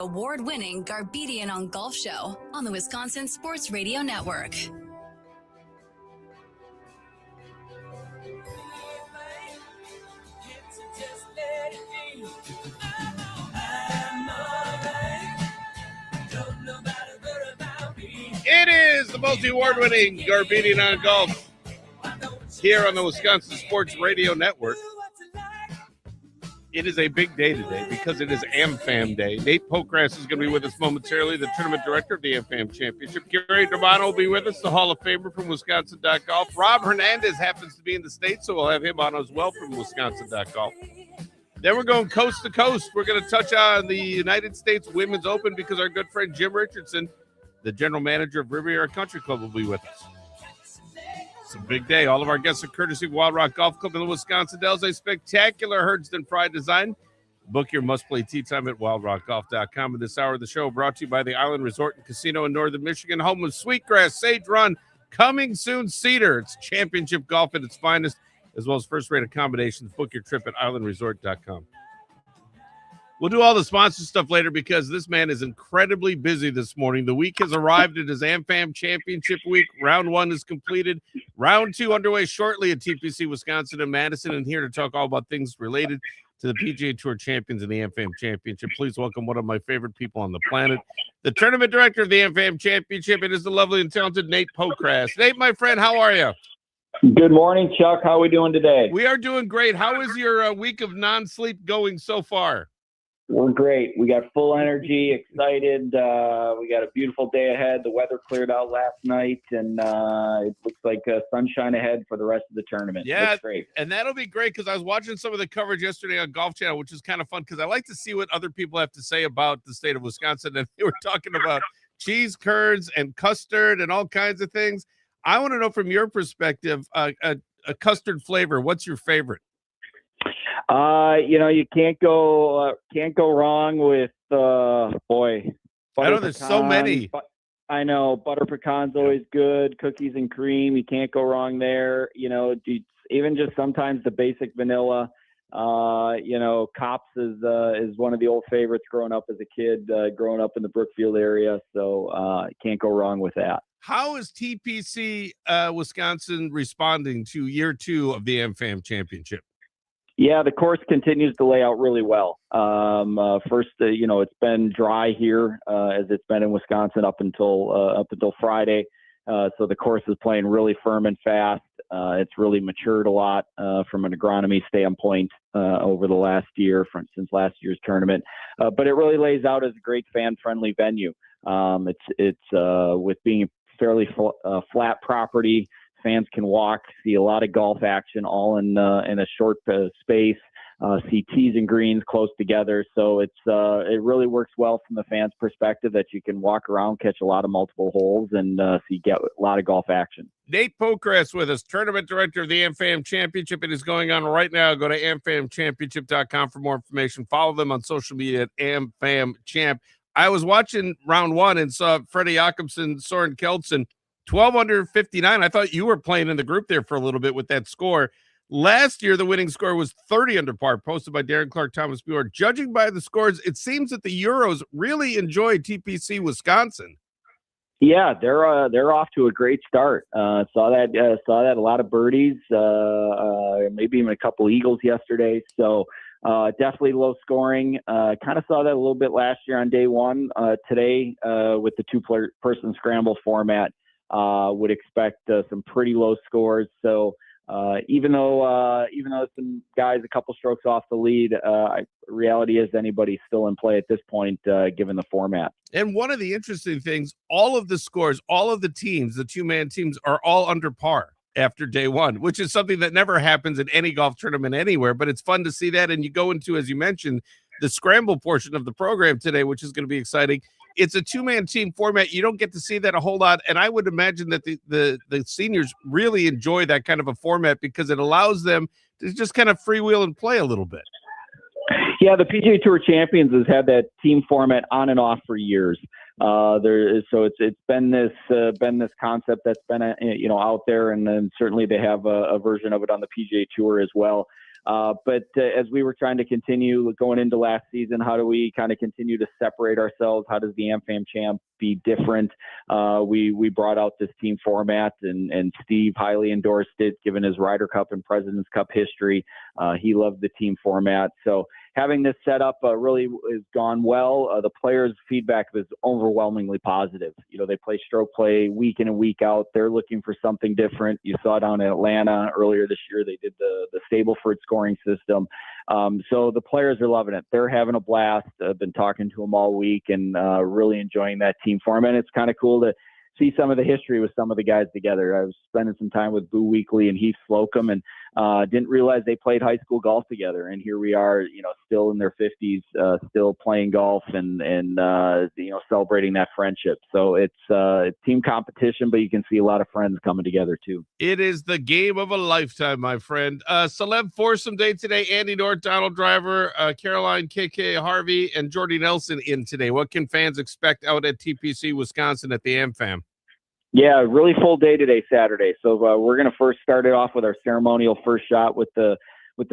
Award-winning Garbedian on Golf Show on the Wisconsin Sports Radio Network. It is the multi-award-winning Garbedian on Golf here on the Wisconsin Sports Radio Network. It is a big day today because it is AmFam Day. Nate Pokrass is going to be with us momentarily, the tournament director of the AmFam Championship. Gary Romano will be with us, the Hall of Famer from Wisconsin.golf. Rob Hernandez happens to be in the state, so we'll have him on as well from Wisconsin.golf. Then we're going coast to coast. We're going to touch on the United States Women's Open because our good friend Jim Richardson, the general manager of Riviera Country Club, will be with us. It's a big day. All of our guests are courtesy of Wild Rock Golf Club in the Wisconsin Dells, a spectacular Herdston Pride design. Book your must-play tee time at wildrockgolf.com. And this hour of the show brought to you by the Island Resort and Casino in Northern Michigan, home of Sweetgrass, Sage Run, coming soon Cedar. It's championship golf at its finest, as well as first-rate accommodations. Book your trip at islandresort.com. We'll do all the sponsor stuff later because this man is incredibly busy this morning. The week has arrived. It is AmFam Championship Week. Round 1 is completed. Round 2 underway shortly at TPC Wisconsin and Madison. And here to talk all about things related to the PGA Tour champions and the AmFam Championship. Please welcome one of my favorite people on the planet, the tournament director of the AmFam Championship. It is the lovely and talented Nate Pokrass. Nate, my friend, how are you? Good morning, Chuck. How are we doing today? We are doing great. How is your week of non-sleep going so far? We're great. We got full energy, excited. We got a beautiful day ahead. The weather cleared out last night, and it looks like sunshine ahead for the rest of the tournament. Yeah, looks great. And that'll be great because I was watching some of the coverage yesterday on Golf Channel, which is kind of fun because I like to see what other people have to say about the state of Wisconsin. And they were talking about cheese curds and custard and all kinds of things. I want to know from your perspective, a custard flavor, what's your favorite? You can't go wrong with I know there's so many. I know butter pecan's always good. Cookies and cream, you can't go wrong there. Even just sometimes the basic vanilla. Kops is one of the old favorites growing up as a kid, growing up in the Brookfield area. So can't go wrong with that. How is TPC Wisconsin responding to year 2 of the AmFam Championship? Yeah, the course continues to lay out really well. It's been dry here as it's been in Wisconsin up until Friday. So the course is playing really firm and fast. It's really matured a lot from an agronomy standpoint over the last year, since last year's tournament. But it really lays out as a great fan-friendly venue. It's with being fairly flat property. Fans can walk, see a lot of golf action all in a short space, see tees and greens close together. So it really works well from the fans' perspective that you can walk around, catch a lot of multiple holes, and get a lot of golf action. Nate Pokrass with us, tournament director of the AmFam Championship. It is going on right now. Go to amfamchampionship.com for more information. Follow them on social media at AmFamChamp. I was watching round 1 and saw Freddie Jakobsen, Soren Kjeldsen, 12 under 59. I thought you were playing in the group there for a little bit with that score. Last year, the winning score was 30 under par, posted by Darren Clark, Thomas Buer. Judging by the scores, it seems that the Euros really enjoy TPC Wisconsin. Yeah, they're off to a great start. Saw that a lot of birdies, maybe even a couple eagles yesterday. So definitely low scoring. Kind of saw that a little bit last year on day 1. Today, with the 2-person scramble format, would expect some pretty low scores. So even though some guys a couple strokes off the lead, reality is anybody's still in play at this point, given the format. And one of the interesting things, all of the scores, all of the teams, the 2-man teams, are all under par after day 1, which is something that never happens in any golf tournament anywhere. But it's fun to see that. And you go into, as you mentioned, the scramble portion of the program today, which is going to be exciting. It's a 2-man team format. You don't get to see that a whole lot. And I would imagine that the seniors really enjoy that kind of a format because it allows them to just kind of freewheel and play a little bit. Yeah, the PGA Tour Champions has had that team format on and off for years. It's been this concept that's been out there, and then certainly they have a version of it on the PGA Tour as well. But as we were trying to continue going into last season, how do we kind of continue to separate ourselves? How does the AmFam Champ be different? We brought out this team format, and Steve highly endorsed it, given his Ryder Cup and President's Cup history. He loved the team format. So having this set up really has gone well. The players' feedback is overwhelmingly positive. They play stroke play week in and week out. They're looking for something different. You saw down in Atlanta earlier this year, they did the Stableford scoring system. So the players are loving it. They're having a blast. I've been talking to them all week and really enjoying that team format. It's kind of cool to see some of the history with some of the guys together. I was spending some time with Boo Weekly and Heath Slocum, and didn't realize they played high school golf together. And here we are, still in their 50s, still playing golf and celebrating that friendship. So it's a team competition, but you can see a lot of friends coming together too. It is the game of a lifetime, my friend. Celeb foursome day today. Andy North, Donald Driver, Caroline KK Harvey, and Jordy Nelson in today. What can fans expect out at TPC Wisconsin at the AmFam? Yeah, really full day today, Saturday. So we're going to first start it off with our ceremonial first shot with the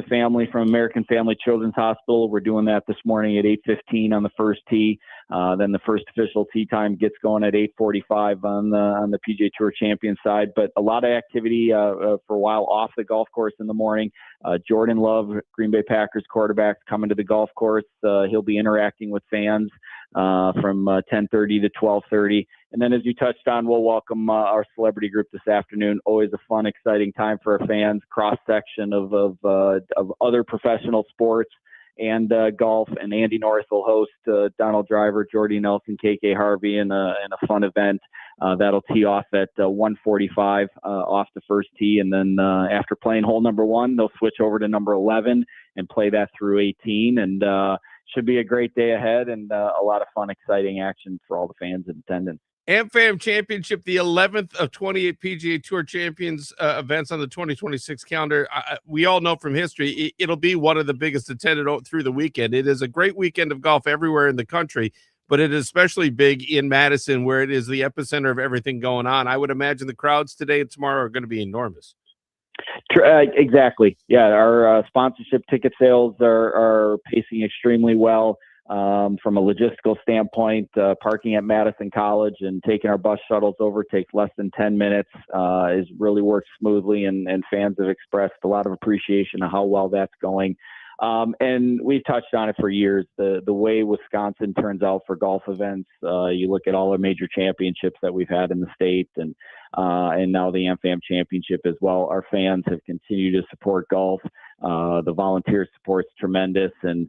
family from American Family Children's Hospital. We're doing that this morning at 8:15 on the first tee. Then the first official tee time gets going at 8:45 on the PGA Tour Champion side. But a lot of activity for a while off the golf course in the morning. Jordan Love, Green Bay Packers quarterback, coming to the golf course. He'll be interacting with fans from 10:30 to 12:30. And then, as you touched on, we'll welcome our celebrity group this afternoon. Always a fun, exciting time for our fans. Cross section of other professional sports and golf. And Andy North will host Donald Driver, Jordy Nelson, KK Harvey in a fun event that'll tee off at 1:45 off the first tee. And then after playing hole number 1, they'll switch over to number 11 and play that through 18. And should be a great day ahead and a lot of fun, exciting action for all the fans in attendance. AmFam Championship, the 11th of 28 PGA Tour Champions events on the 2026 calendar. We all know from history, it'll be one of the biggest attended through the weekend. It is a great weekend of golf everywhere in the country, but it is especially big in Madison, where it is the epicenter of everything going on. I would imagine the crowds today and tomorrow are going to be enormous. Exactly. Yeah, our sponsorship ticket sales are pacing extremely well. From a logistical standpoint, parking at Madison College and taking our bus shuttles over takes less than 10 minutes. Is really works smoothly, and fans have expressed a lot of appreciation of how well that's going. And we've touched on it for years. The way Wisconsin turns out for golf events, you look at all the major championships that we've had in the state, and now the AmFam Championship as well. Our fans have continued to support golf. The volunteer support's tremendous. And,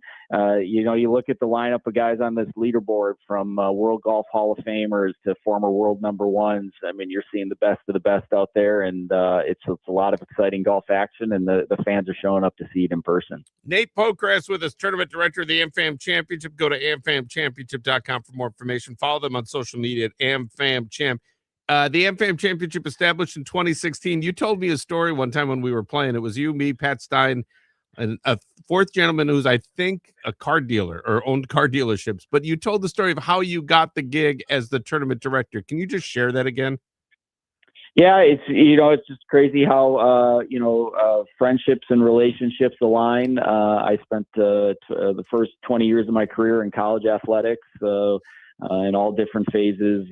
you look at the lineup of guys on this leaderboard, from World Golf Hall of Famers to former world number ones. I mean, you're seeing the best of the best out there, and it's a lot of exciting golf action, and the fans are showing up to see it in person. Nate Pokrass with us, tournament director of the AmFam Championship. Go to amfamchampionship.com for more information. Follow them on social media at AmFamChamp. The AmFam Championship established in 2016. You told me a story one time when we were playing. It was you, me, Pat Stein, and a fourth gentleman who's, I think, a car dealer or owned car dealerships. But you told the story of how you got the gig as the tournament director. Can you just share that again? Yeah, it's just crazy how friendships and relationships align. I spent the first 20 years of my career in college athletics. In all different phases,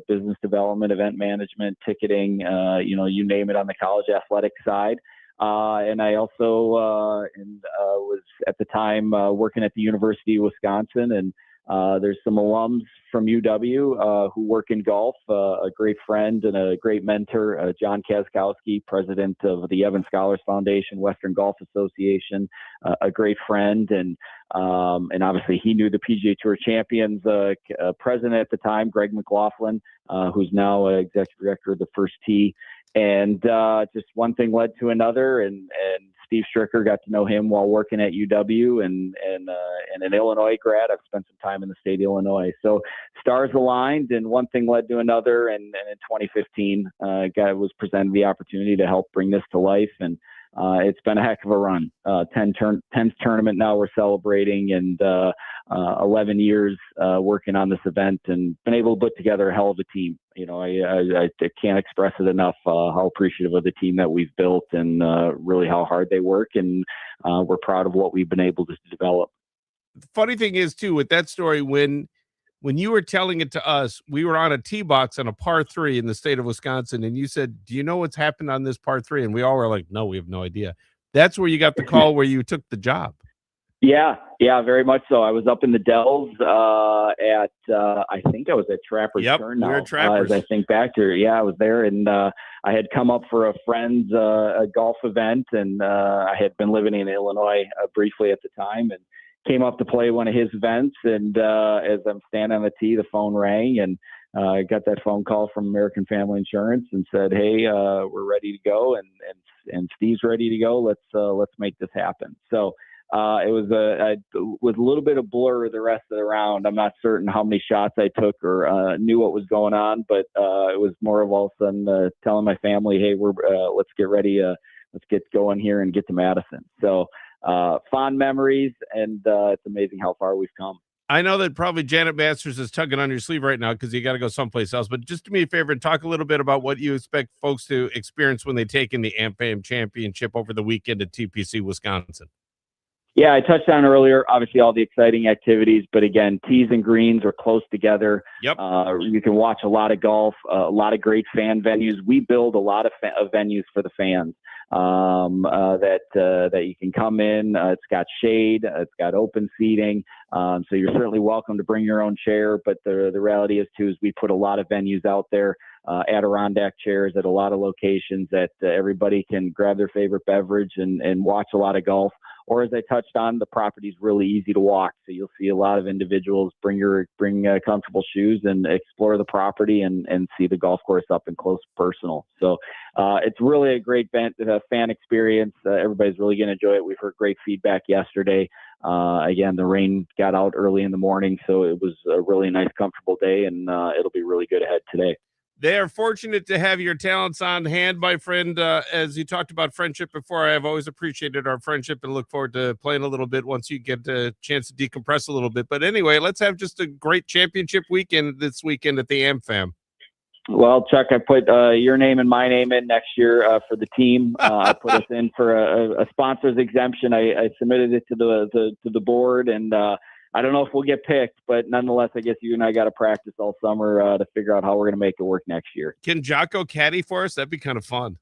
business development, event management, ticketing, you name it on the college athletic side. And I also was at the time working at the University of Wisconsin, and there's some alums from UW who work in golf. A great friend and a great mentor, John Kaskowski, president of the Evans Scholars Foundation, Western Golf Association, a great friend, and obviously he knew the PGA Tour Champions president at the time, Greg McLaughlin, who's now executive director of the First Tee. And just one thing led to another, and Steve Stricker, got to know him while working at UW, and an Illinois grad. I've spent some time in the state of Illinois. So stars aligned, and one thing led to another. And in 2015, was presented the opportunity to help bring this to life. And it's been a heck of a run. 10th tournament now we're celebrating, and 11 years working on this event, and been able to put together a hell of a team. I can't express it enough how appreciative of the team that we've built, and really how hard they work, and we're proud of what we've been able to develop. The funny thing is, too, with that story, when you were telling it to us, we were on a tee box on a par 3 in the state of Wisconsin, and you said, "Do you know what's happened on this par 3?" And we all were like, "No, we have no idea." That's where you got the call where you took the job. Yeah, very much so. I was up in the Dells I think I was at Trapper's Turn now. We were at Trappers. As I think back to, I was there, and I had come up for a friend's golf event, and I had been living in Illinois briefly at the time, and came up to play one of his events. And as I'm standing on the tee, the phone rang, and I got that phone call from American Family Insurance and said, "Hey, we're ready to go, and Steve's ready to go. Let's make this happen." So it was a little bit of blur the rest of the round. I'm not certain how many shots I took or knew what was going on, but it was more of all of a sudden telling my family, "Hey, let's get ready. Let's get going here and get to Madison." So fond memories, and it's amazing how far we've come. I know that probably Janet Masters is tugging on your sleeve right now because you got to go someplace else. But just do me a favor and talk a little bit about what you expect folks to experience when they take in the AmFam Championship over the weekend at TPC Wisconsin. Yeah, I touched on earlier, obviously all the exciting activities, but again, tees and greens are close together. Yep. You can watch a lot of golf, a lot of great fan venues. We build a lot of venues for the fans that you can come in. It's got shade, it's got open seating. So you're certainly welcome to bring your own chair, but the reality is too, is we put a lot of venues out there, Adirondack chairs at a lot of locations that everybody can grab their favorite beverage and watch a lot of golf. Or as I touched on, the property's really easy to walk. So you'll see a lot of individuals bring comfortable shoes and explore the property and see the golf course up and close personal. So it's really a great fan experience. Everybody's really going to enjoy it. We've heard great feedback yesterday. Again, the rain got out early in the morning, so it was a really nice, comfortable day, and it'll be really good ahead today. They are fortunate to have your talents on hand, my friend. As you talked about friendship before, I have always appreciated our friendship and look forward to playing a little bit once you get a chance to decompress a little bit. But anyway, let's have just a great championship weekend this weekend at the AmFam. Well, Chuck, I put your name and my name in next year for the team. I put us in for a sponsor's exemption. I submitted it to the board, and I don't know if we'll get picked, but nonetheless, I guess you and I got to practice all summer to figure out how we're going to make it work next year. Can Jocko caddy for us? That'd be kind of fun.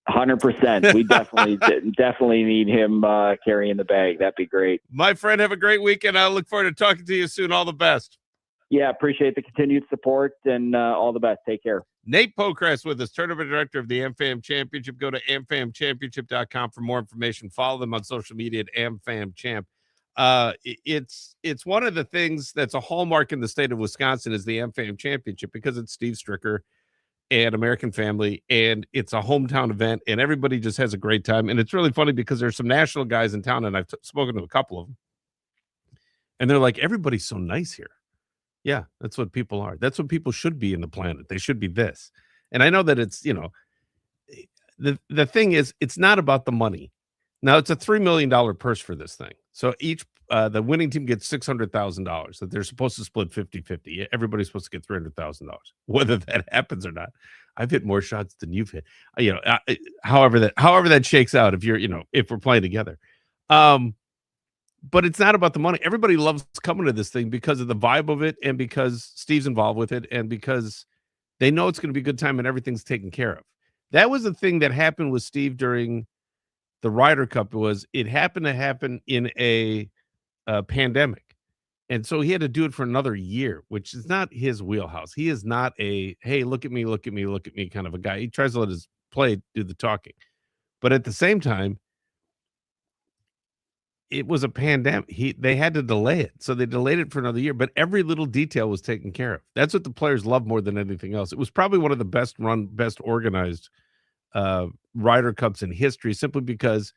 100%. We definitely need him carrying the bag. That'd be great. My friend, have a great weekend. I look forward to talking to you soon. All the best. Yeah, appreciate the continued support, and all the best. Take care. Nate Pokrass with us, tournament director of the AmFam Championship. Go to amfamchampionship.com for more information. Follow them on social media at AmFamChamp. It's one of the things that's a hallmark in the state of Wisconsin is the AmFam Championship, because it's Steve Stricker and American Family, and it's a hometown event, and everybody just has a great time. And it's really funny because there's some national guys in town, and I've spoken to a couple of them, and they're like, everybody's so nice here. Yeah, that's what people are. That's what people should be in the planet. They should be this. And I know that it's, the thing is, it's not about the money. Now, it's a $3 million purse for this thing. So each the winning team gets $600,000 that they're supposed to split 50-50. Everybody's supposed to get $300,000. Whether that happens or not, I've hit more shots than you've hit. However that shakes out, if if we're playing together. But it's not about the money. Everybody loves coming to this thing because of the vibe of it, and because Steve's involved with it, and because they know it's going to be a good time and everything's taken care of. That was the thing that happened with Steve during the Ryder Cup. It happened to happen in a pandemic. And so he had to do it for another year, which is not his wheelhouse. He is not a, hey, look at me kind of a guy. He tries to let his play do the talking. But at the same time, it was a pandemic. They had to delay it. So they delayed it for another year, but every little detail was taken care of. That's what the players love more than anything else. It was probably one of the best run, best organized Ryder Cups in history, simply because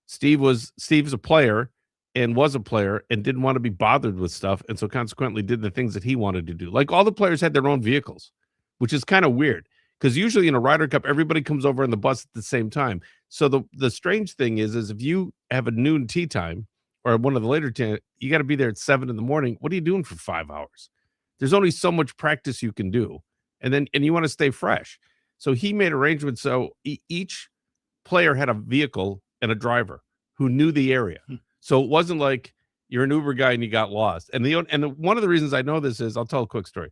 Steve's a player and was a player and didn't want to be bothered with stuff. And so consequently did the things that he wanted to do. Like, all the players had their own vehicles, which is kind of weird, because usually in a Ryder Cup, everybody comes over on the bus at the same time. So the strange thing is if you have a noon tee time or one of the later 10, you got to be there at 7 in the morning. What are you doing for 5 hours? There's only so much practice you can do. And you want to stay fresh. So he made arrangements. So each player had a vehicle and a driver who knew the area. So it wasn't like you're an Uber guy and you got lost. And one of the reasons I know this is, I'll tell a quick story.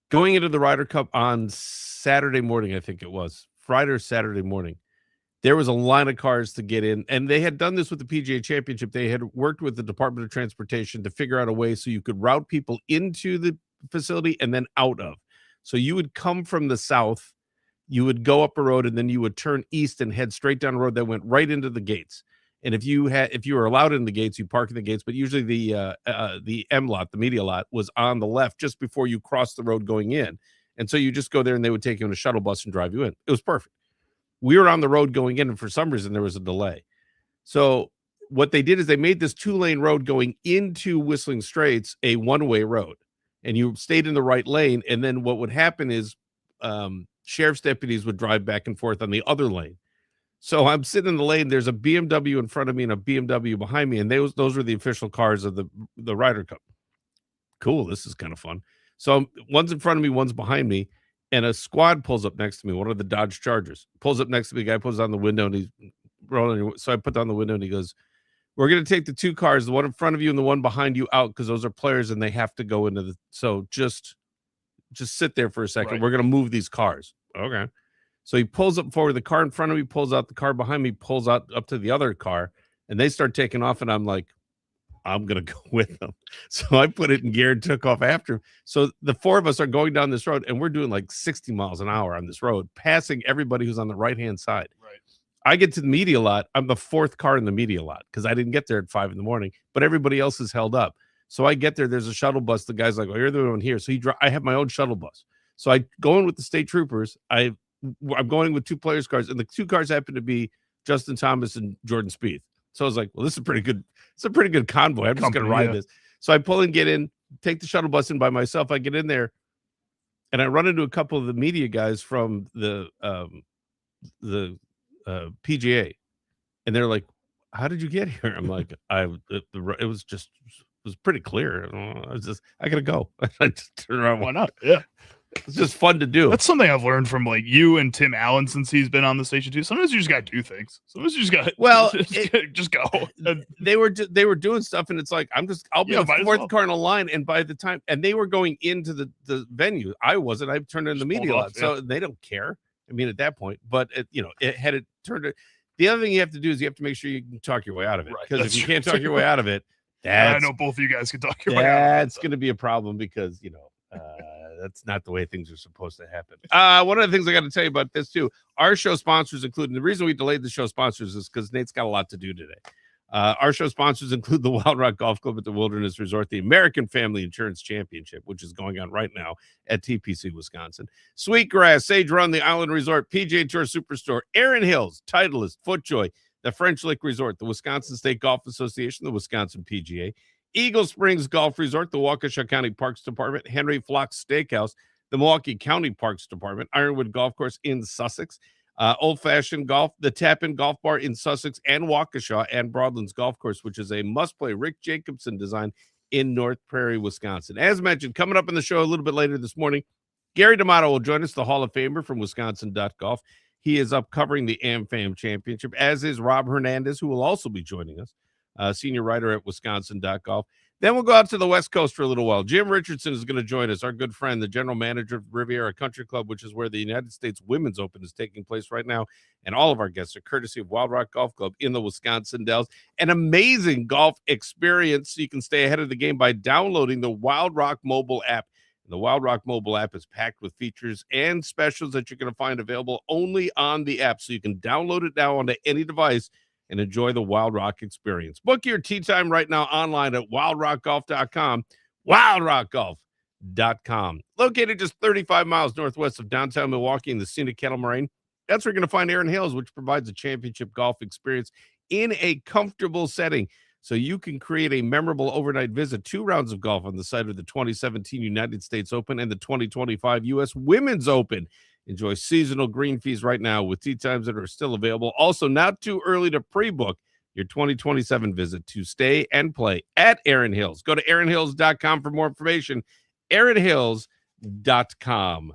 Going into the Ryder Cup on Saturday morning, I think it was Friday or Saturday morning, there was a line of cars to get in, and they had done this with the PGA Championship. They had worked with the Department of Transportation to figure out a way so you could route people into the facility and then out of. So you would come from the south, you would go up a road, and then you would turn east and head straight down a road that went right into the gates. And if you were allowed in the gates, you park in the gates. But usually the M lot, the media lot, was on the left just before you cross the road going in. And so you just go there, and they would take you in a shuttle bus and drive you in. It was perfect. We were on the road going in, and for some reason there was a delay. So what they did is they made this 2-lane road going into Whistling Straits a one-way road, and you stayed in the right lane. And then what would happen is sheriff's deputies would drive back and forth on the other lane. So I'm sitting in the lane. There's a BMW in front of me and a BMW behind me, and those were the official cars of the Ryder Cup. Cool, this is kind of fun. So one's in front of me, one's behind me, and a squad pulls up next to me. One of the Dodge Chargers pulls up next to me. The guy pulls down the window, and he's rolling. So I put down the window, and he goes, "We're going to take the 2 cars, the one in front of you and the one behind you, out because those are players and they have to go into the. So just sit there for a second. Right. We're going to move these cars." Okay. So he pulls up forward. The car in front of me pulls out. The car behind me pulls out up to the other car, and they start taking off. And I'm like, I'm going to go with them. So I put it in gear and took off after him. So the 4 of us are going down this road, and we're doing like 60 miles an hour on this road, passing everybody who's on the right-hand side. Right. I get to the media lot. I'm the 4th car in the media lot because I didn't get there at 5 in the morning, but everybody else is held up. So I get there. There's a shuttle bus. The guy's like, "Oh, you're the one here." So I have my own shuttle bus. So I go in with the state troopers. I'm going with 2 players' cars, and the 2 cars happen to be Justin Thomas and Jordan Spieth. So I was like, well, this is pretty good. It's a pretty good convoy. I'm just going to ride this. So I pull and get in, take the shuttle bus in by myself. I get in there, and I run into a couple of the media guys from the PGA, and they're like, "How did you get here?" I'm like, it was pretty clear. I gotta go. I just turn around. Why not? Yeah. It's just fun to do. That's something I've learned from like you and Tim Allen since he's been on the station too. Sometimes you just got to do things. Sometimes you just got just go. They were doing stuff, and it's like I'll be the 4th car in a line, and by the time they were going into the venue, I wasn't. I turned in the media lot, so they don't care. I mean, at that point, but it had it turned. The other thing you have to do is you have to make sure you can talk your way out of it, because if you can't talk your way out of it, I know both of you guys can talk your way out of it. That's going to be a problem because that's not the way things are supposed to happen. One of the things I got to tell you about this too, our show sponsors include, and the reason we delayed the show sponsors is because Nate's got a lot to do today. Our show sponsors include the Wild Rock Golf Club at the Wilderness Resort, the American Family Insurance Championship, which is going on right now at TPC, Wisconsin, Sweetgrass, Sage Run, the Island Resort, PGA Tour Superstore, Erin Hills, Titleist, FootJoy, the French Lick Resort, the Wisconsin State Golf Association, the Wisconsin PGA, Eagle Springs Golf Resort, the Waukesha County Parks Department, Henry Flock's Steakhouse, the Milwaukee County Parks Department, Ironwood Golf Course in Sussex, Old Fashioned Golf, the Tap-In Golf Bar in Sussex and Waukesha, and Broadlands Golf Course, which is a must-play Rick Jacobson design in North Prairie, Wisconsin. As mentioned, coming up in the show a little bit later this morning, Gary D'Amato will join us, the Hall of Famer from Wisconsin.golf. He is up covering the AmFam Championship, as is Rob Hernandez, who will also be joining us, senior writer at Wisconsin.golf. Then we'll go out to the West Coast for a little while. Jim Richardson is going to join us, our good friend, the general manager of Riviera Country Club, which is where the United States Women's Open is taking place right now. And all of our guests are courtesy of Wild Rock Golf Club in the Wisconsin Dells. An amazing golf experience. So you can stay ahead of the game by downloading the Wild Rock mobile app. And the Wild Rock mobile app is packed with features and specials that you're going to find available only on the app. So you can download it now onto any device and enjoy the Wild Rock experience. Book your tee time right now online at wildrockgolf.com, wildrockgolf.com. Located just 35 miles northwest of downtown Milwaukee in the scenic Kettle Moraine, that's where you're going to find Erin Hills, which provides a championship golf experience in a comfortable setting. So you can create a memorable overnight visit, 2 rounds of golf on the site of the 2017 United States Open and the 2025 U.S. Women's Open. Enjoy seasonal green fees right now with tee times that are still available. Also, not too early to pre-book your 2027 visit to stay and play at Aaron Hills. Go to aaronhills.com for more information. aaronhills.com.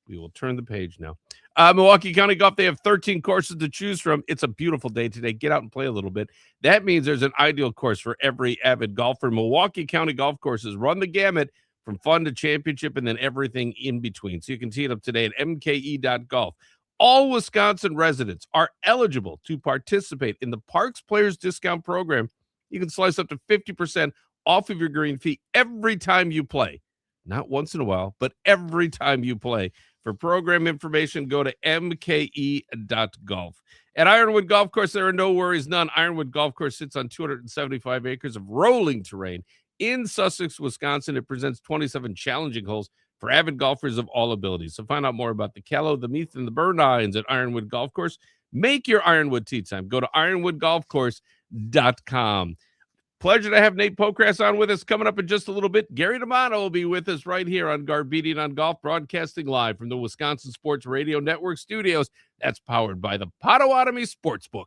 We will turn the page now. Milwaukee County Golf, they have 13 courses to choose from. It's a beautiful day today. Get out and play a little bit. That means there's an ideal course for every avid golfer. Milwaukee County Golf Courses run the gamut from fun to championship and then everything in between. So you can tee it up today at mke.golf. All Wisconsin residents are eligible to participate in the Parks Players Discount Program. You can slice up to 50% off of your green fee every time you play. Not once in a while, but every time you play. For program information, go to mke.golf. At Ironwood Golf Course, there are no worries, none. Ironwood Golf Course sits on 275 acres of rolling terrain in Sussex, Wisconsin. It presents 27 challenging holes for avid golfers of all abilities. So find out more about the Callow, the Meath, and the Burn Irons at Ironwood Golf Course. Make your Ironwood tee time. Go to ironwoodgolfcourse.com. Pleasure to have Nate Pokrass on with us. Coming up in just a little bit, Gary DiMano will be with us right here on Garbedian on Golf, broadcasting live from the Wisconsin Sports Radio Network studios. That's powered by the Potawatomi Sportsbook.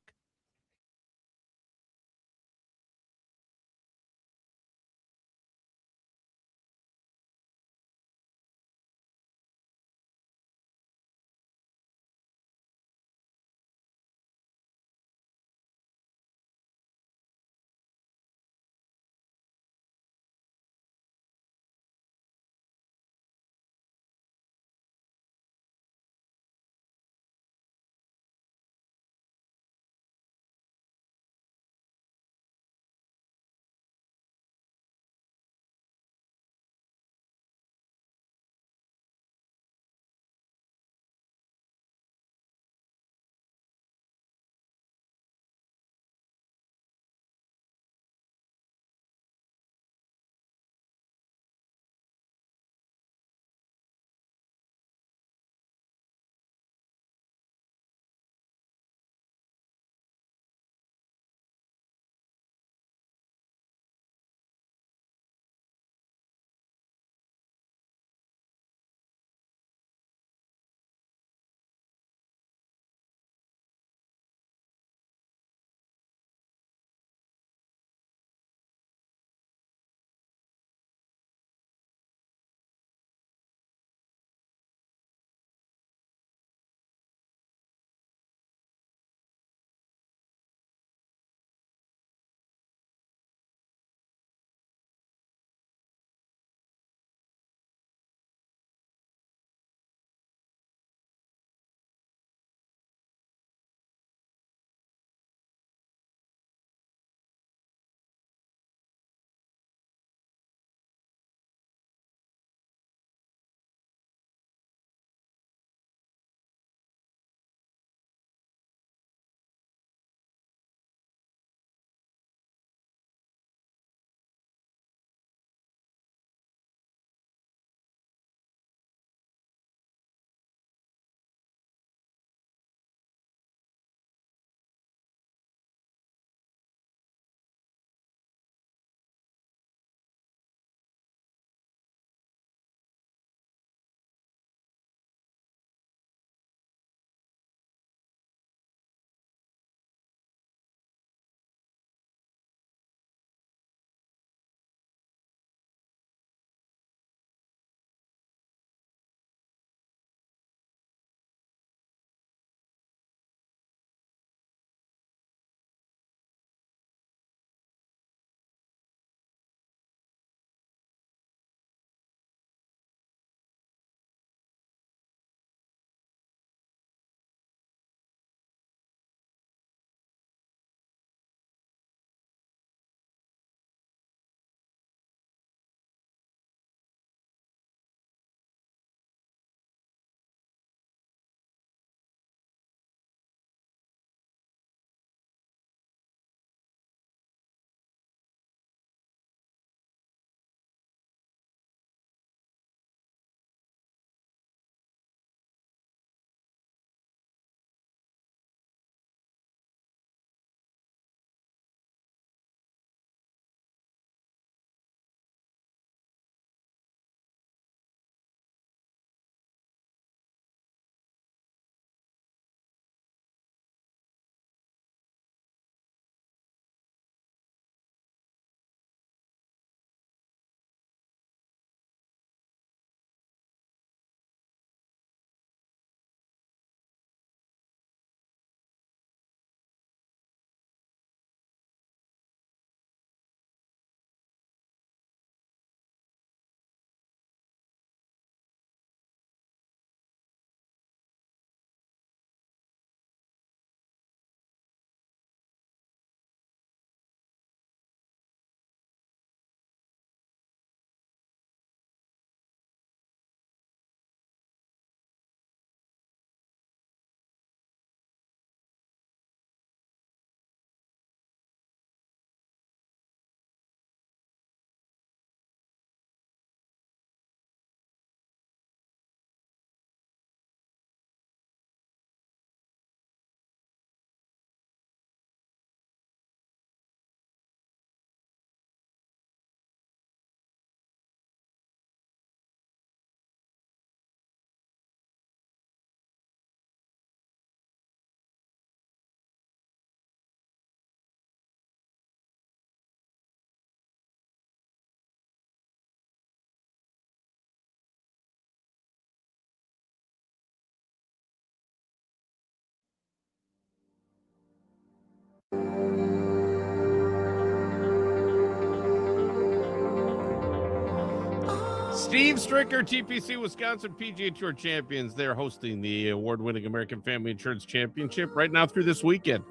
Steve Stricker, TPC Wisconsin PGA Tour champions. They're hosting the award-winning American Family Insurance Championship right now through this weekend.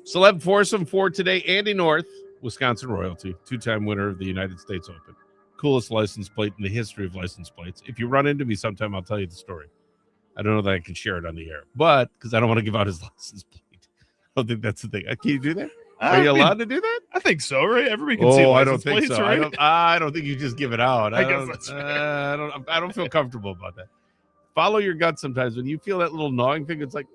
Celeb foursome for today, Andy North, Wisconsin royalty, two-time winner of the United States Open. Coolest license plate in the history of license plates. If you run into me sometime, I'll tell you the story. I don't know that I can share it on the air, but because I don't want to give out his license plate. I don't think that's the thing. Can you do that? Are you allowed to do that? I think so, right? Everybody can see license plates, so. right? I don't think you just give it out. I guess that's I don't feel comfortable about that. Follow your gut sometimes. When you feel that little gnawing thing, it's like,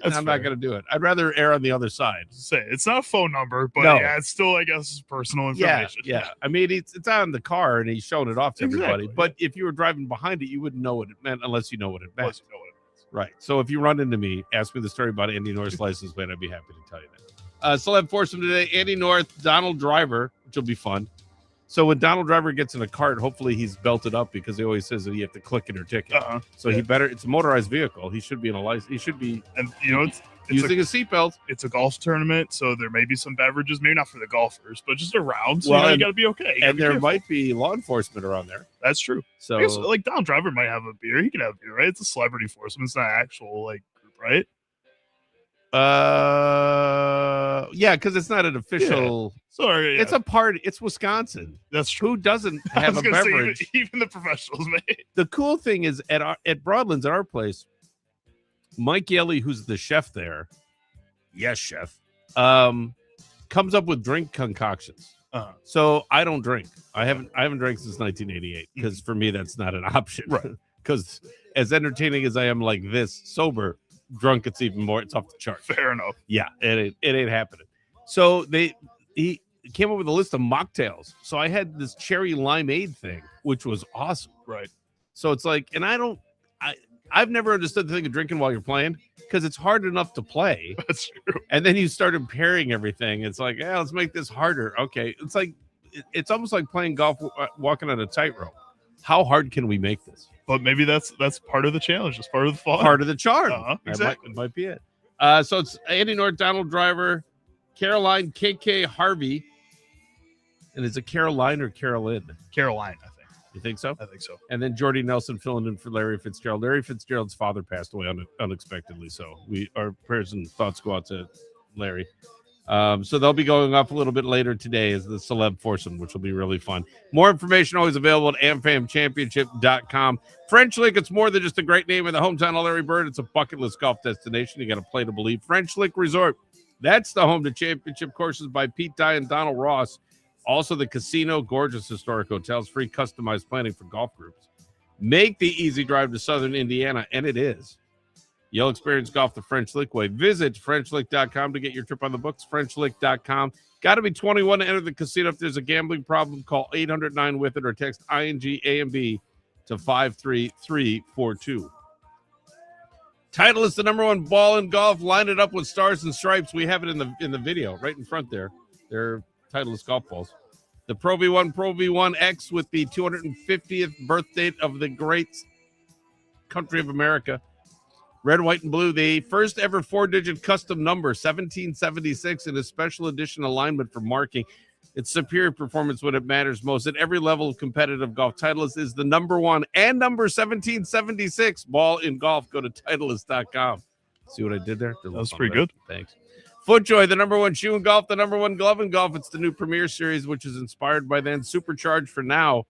I'm not going to do it. I'd rather err on the other side. Say it's not a phone number, but No. yeah, it's still, I guess, personal information. Yeah. I mean, it's on the car and he's showing it off to everybody. Exactly. But if you were driving behind it, you wouldn't know what it meant unless you know what it meant. Unless you know what it is. Right. So if you run into me, ask me the story about Andy North's license plate. I'd be happy to tell you that. Celeb foursome today, Andy North, Donald Driver, which will be fun. So when Donald Driver gets in a cart, hopefully he's belted up because he always says that you have to click it or ticket. So he better, it's a motorized vehicle. He should be in a license. He should be, And you know, it's using a seatbelt. It's a golf tournament, so there may be some beverages, maybe not for the golfers, but just around. So Well, you got to be okay. And there might be law enforcement around there. That's true. So I guess, like Donald Driver might have a beer. He can have a beer, right? It's a celebrity foursome. It's not actual like group, right? yeah, because it's not an official. Yeah. Sorry, It's a party. It's Wisconsin. That's true. Who doesn't I have was a gonna beverage? say, even the professionals may. The cool thing is at Broadlands, at our place, Mike Yelly, who's the chef there, yes, chef, comes up with drink concoctions. So I don't drink. I haven't drank since 1988 because for me that's not an option. Right. Because as entertaining as I am like this, sober, drunk, it's even more. It's off the chart. Fair enough. Yeah, it ain't happening. So he came up with a list of mocktails. So I had this cherry limeade thing, which was awesome. Right. So it's like, and I've never understood the thing of drinking while you're playing because it's hard enough to play. That's true. And then you start pairing everything. It's like, yeah, let's make this harder. Okay. It's like, it's almost like playing golf, walking on a tightrope. How hard can we make this? But maybe that's part of the challenge. It's part of the fun. Part of the charm. Exactly. It might be it. So it's Andy North, Donald Driver, Caroline KK Harvey. And is it Caroline or Carolyn? Caroline, I think. You think so? I think so. And then Jordy Nelson filling in for Larry Fitzgerald. Larry Fitzgerald's father passed away unexpectedly. So our prayers and thoughts go out to Larry. So they'll be going up a little bit later today as the celeb foursome, which will be really fun. More information always available at amfamchampionship.com. French Lick, it's more than just a great name in the hometown of Larry Bird. It's a bucket list golf destination. You got to play to believe. French Lick Resort, that's the home to championship courses by Pete Dye and Donald Ross. Also the casino, gorgeous historic hotels, free customized planning for golf groups. Make the easy drive to southern Indiana, and it is. You'll experience golf the French Lick way. Visit FrenchLick.com to get your trip on the books. FrenchLick.com. Got to be 21 to enter the casino. If there's a gambling problem, call 800-9-WITH-IT or text ING-AMB to 53342. Titleist, the number one ball in golf. Line it up with stars and stripes. We have it in the video right in front there. They're Titleist golf balls. The Pro V1 X with the 250th birthday of the great country of America. Red, white, and blue, the first ever 4-digit custom number, 1776, in a special edition alignment for marking. It's superior performance when it matters most. At every level of competitive golf, Titleist is the number one and number 1776 ball in golf. Go to Titleist.com. See what I did there? That was pretty good. Thanks. FootJoy, the number one shoe in golf, the number one glove in golf. It's the new Premier Series, which is inspired by then, supercharged for now.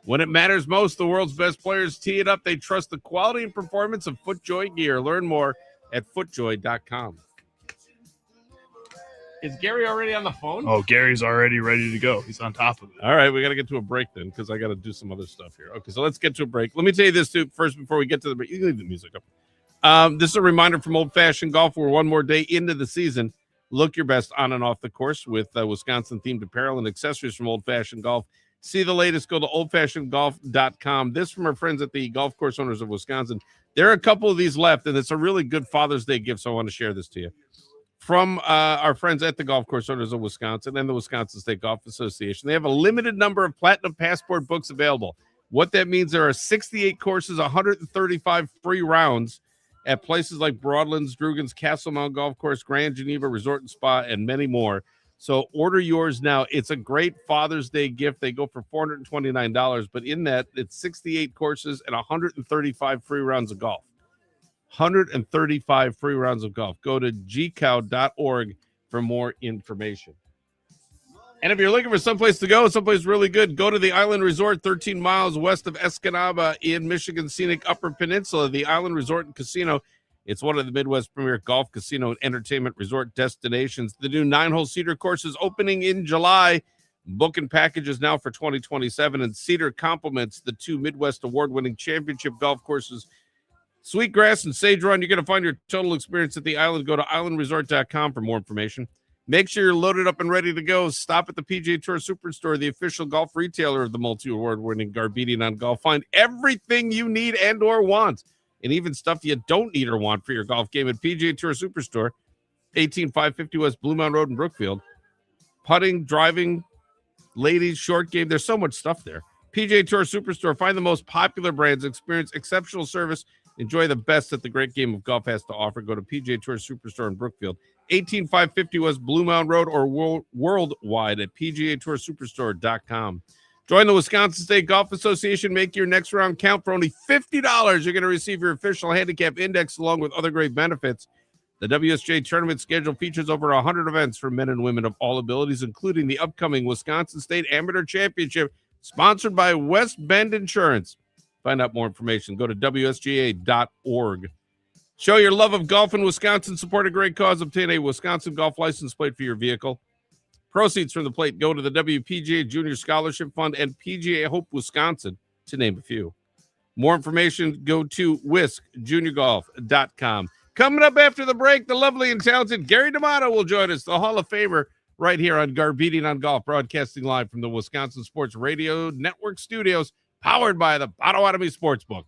When it matters most, the world's best players tee it up. They trust the quality and performance of FootJoy gear. Learn more at footjoy.com. Is Gary already on the phone? Oh, Gary's already ready to go. He's on top of it. All right, we got to get to a break then because I got to do some other stuff here. Okay, so let's get to a break. Let me tell you this, too, first before we get to the break. You can leave the music up. This is a reminder from Old Fashioned Golf. We're one more day into the season. Look your best on and off the course with Wisconsin-themed apparel and accessories from Old Fashioned Golf. See the latest. Go to oldfashionedgolf.com. This from our friends at the Golf Course Owners of Wisconsin. There are a couple of these left, and it's a really good Father's Day gift, so I want to share this to you. From our friends at the Golf Course Owners of Wisconsin and the Wisconsin State Golf Association. They have a limited number of Platinum Passport books available. What that means, there are 68 courses, 135 free rounds at places like Broadlands, Drugan's, Castle Mountain Golf Course, Grand Geneva Resort and Spa, and many more. So order yours now. It's a great Father's Day gift. They go for $429, but in that, it's 68 courses and 135 free rounds of golf. 135 free rounds of golf. Go to gcow.org for more information. And if you're looking for someplace to go, someplace really good, go to the Island Resort, 13 miles west of Escanaba in Michigan's scenic Upper Peninsula. The Island Resort and Casino. It's one of the Midwest premier golf, casino, and entertainment resort destinations. The new 9-hole Cedar course is opening in July. Booking packages now for 2027, and Cedar complements the 2 Midwest award-winning championship golf courses, Sweetgrass and Sage Run. You're going to find your total experience at the island. Go to islandresort.com for more information. Make sure you're loaded up and ready to go. Stop at the PGA Tour Superstore, the official golf retailer of the multi-award-winning Garbedian on Golf. Find everything you need and or want, and even stuff you don't need or want for your golf game at PGA Tour Superstore, 18550 West Blue Mountain Road in Brookfield. Putting, driving, ladies, short game. There's so much stuff there. PGA Tour Superstore. Find the most popular brands. Experience exceptional service. Enjoy the best that the great game of golf has to offer. Go to PGA Tour Superstore in Brookfield, 18550 West Blue Mountain Road, or worldwide at PGATourSuperstore.com. Join the Wisconsin State Golf Association. Make your next round count. For only $50, you're going to receive your official handicap index along with other great benefits. The WSJ tournament schedule features over 100 events for men and women of all abilities, including the upcoming Wisconsin State Amateur Championship, sponsored by West Bend Insurance. Find out more information. Go to WSGA.org. Show your love of golf in Wisconsin. Support a great cause. Obtain a Wisconsin golf license plate for your vehicle. Proceeds from the plate go to the WPGA Junior Scholarship Fund and PGA Hope Wisconsin, to name a few. More information, go to whiskjuniorgolf.com. Coming up after the break, the lovely and talented Gary D'Amato will join us, the Hall of Famer, right here on Garbedian on Golf, broadcasting live from the Wisconsin Sports Radio Network studios, powered by the Potawatomi Sportsbook.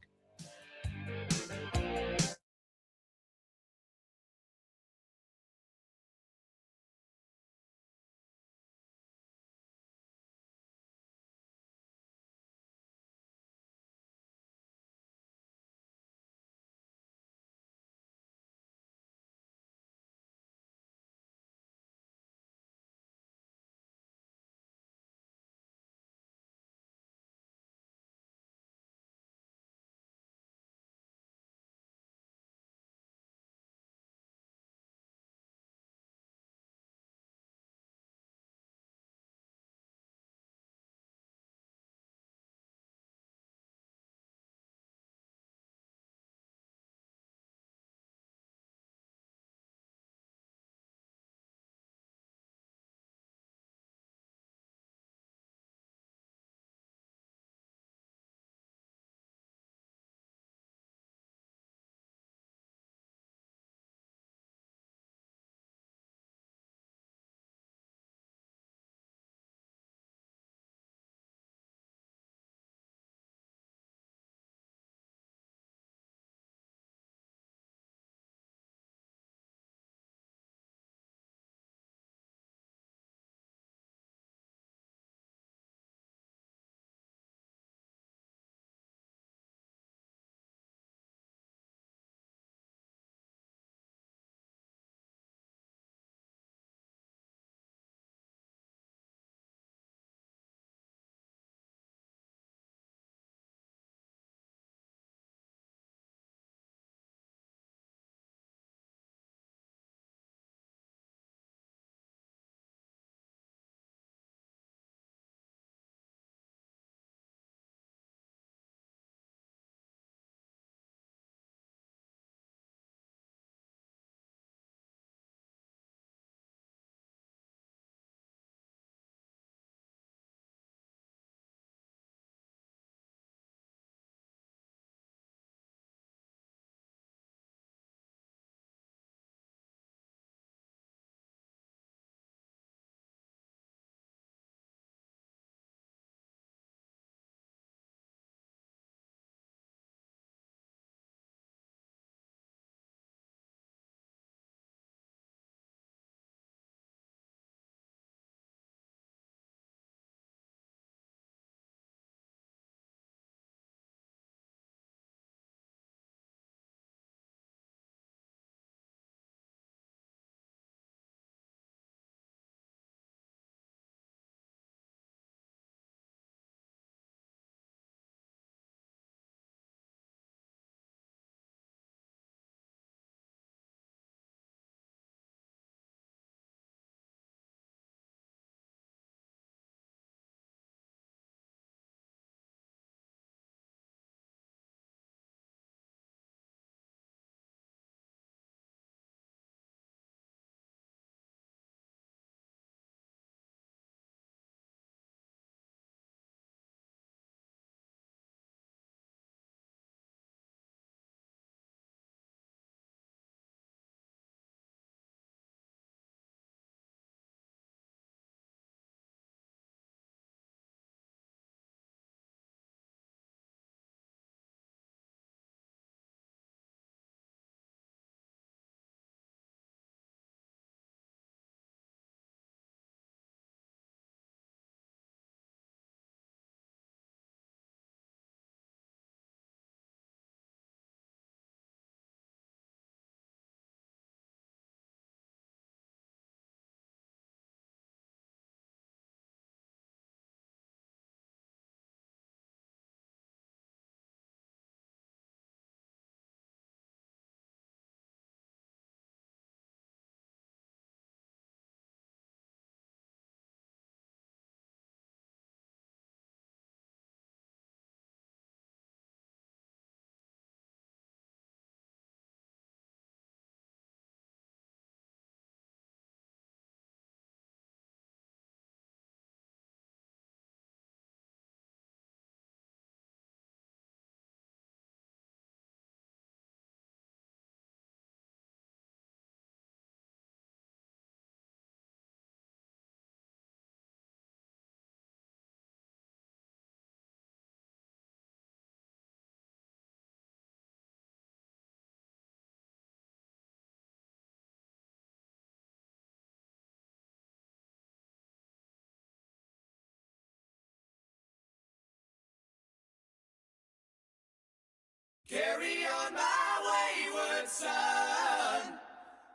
Carry on my wayward son.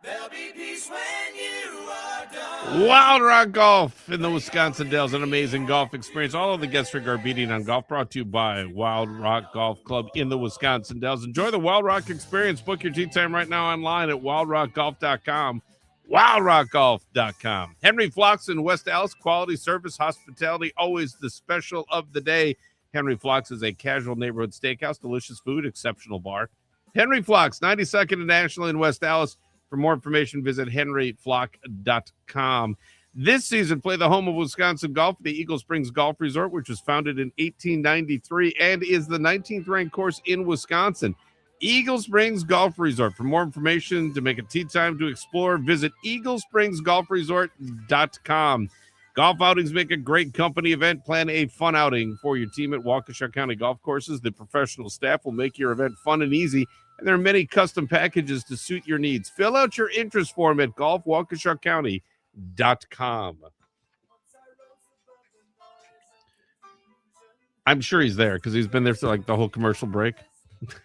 There'll be peace when you are done. Wild Rock Golf in the Wisconsin Dells, an amazing golf experience. All of the guests for Garbedian on Golf brought to you by Wild Rock Golf Club in the Wisconsin Dells. Enjoy the Wild Rock experience. Book your tee time right now online at wildrockgolf.com. wildrockgolf.com. Henry Flocks in West Allis, quality service, hospitality, always the special of the day. Henry Flocks is a casual neighborhood steakhouse, delicious food, exceptional bar. Henry Flocks, 92nd and National in West Allis. For more information, visit henryflock.com. This season, play the home of Wisconsin golf, the Eagle Springs Golf Resort, which was founded in 1893 and is the 19th ranked course in Wisconsin. Eagle Springs Golf Resort. For more information, to make a tee time to explore, visit eaglespringsgolfresort.com. Golf outings make a great company event. Plan a fun outing for your team at Waukesha County Golf Courses. The professional staff will make your event fun and easy, and there are many custom packages to suit your needs. Fill out your interest form at golfwaukeshacounty.com. I'm sure he's there because he's been there for like the whole commercial break.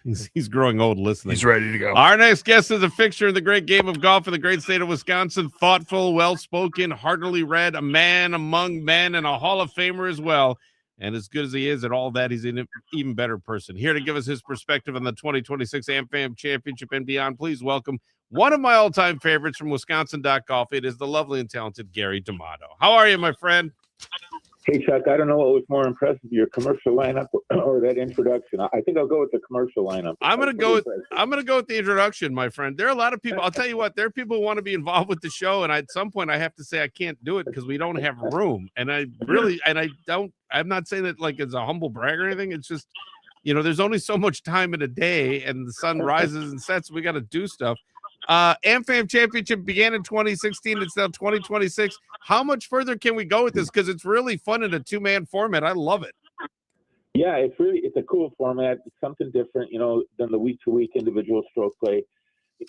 He's growing old listening. He's ready to go. Our next guest is a fixture in the great game of golf in the great state of Wisconsin. Thoughtful, well-spoken, heartily read, a man among men, and a Hall of Famer as well. And as good as he is at all that, he's an even better person. Here to give us his perspective on the 2026 AmFam Championship and beyond, please welcome one of my all-time favorites from Wisconsin.golf. It is the lovely and talented Gary D'Amato. How are you, my friend? Hey, Chuck, I don't know what was more impressive, your commercial lineup or that introduction. I think I'll go with the commercial lineup. I'm gonna go with the introduction, my friend. There are a lot of people. I'll tell you what, there are people who want to be involved with the show, and at some point I have to say I can't do it because we don't have room. And I'm not saying that like it's a humble brag or anything. It's just, there's only so much time in a day, and the sun rises and sets. We got to do stuff. AmFam Championship began in 2016. It's now 2026. How much further can we go with this? Because it's really fun in a two-man format. I love it. Yeah, it's a cool format. It's something different, than the week-to-week individual stroke play.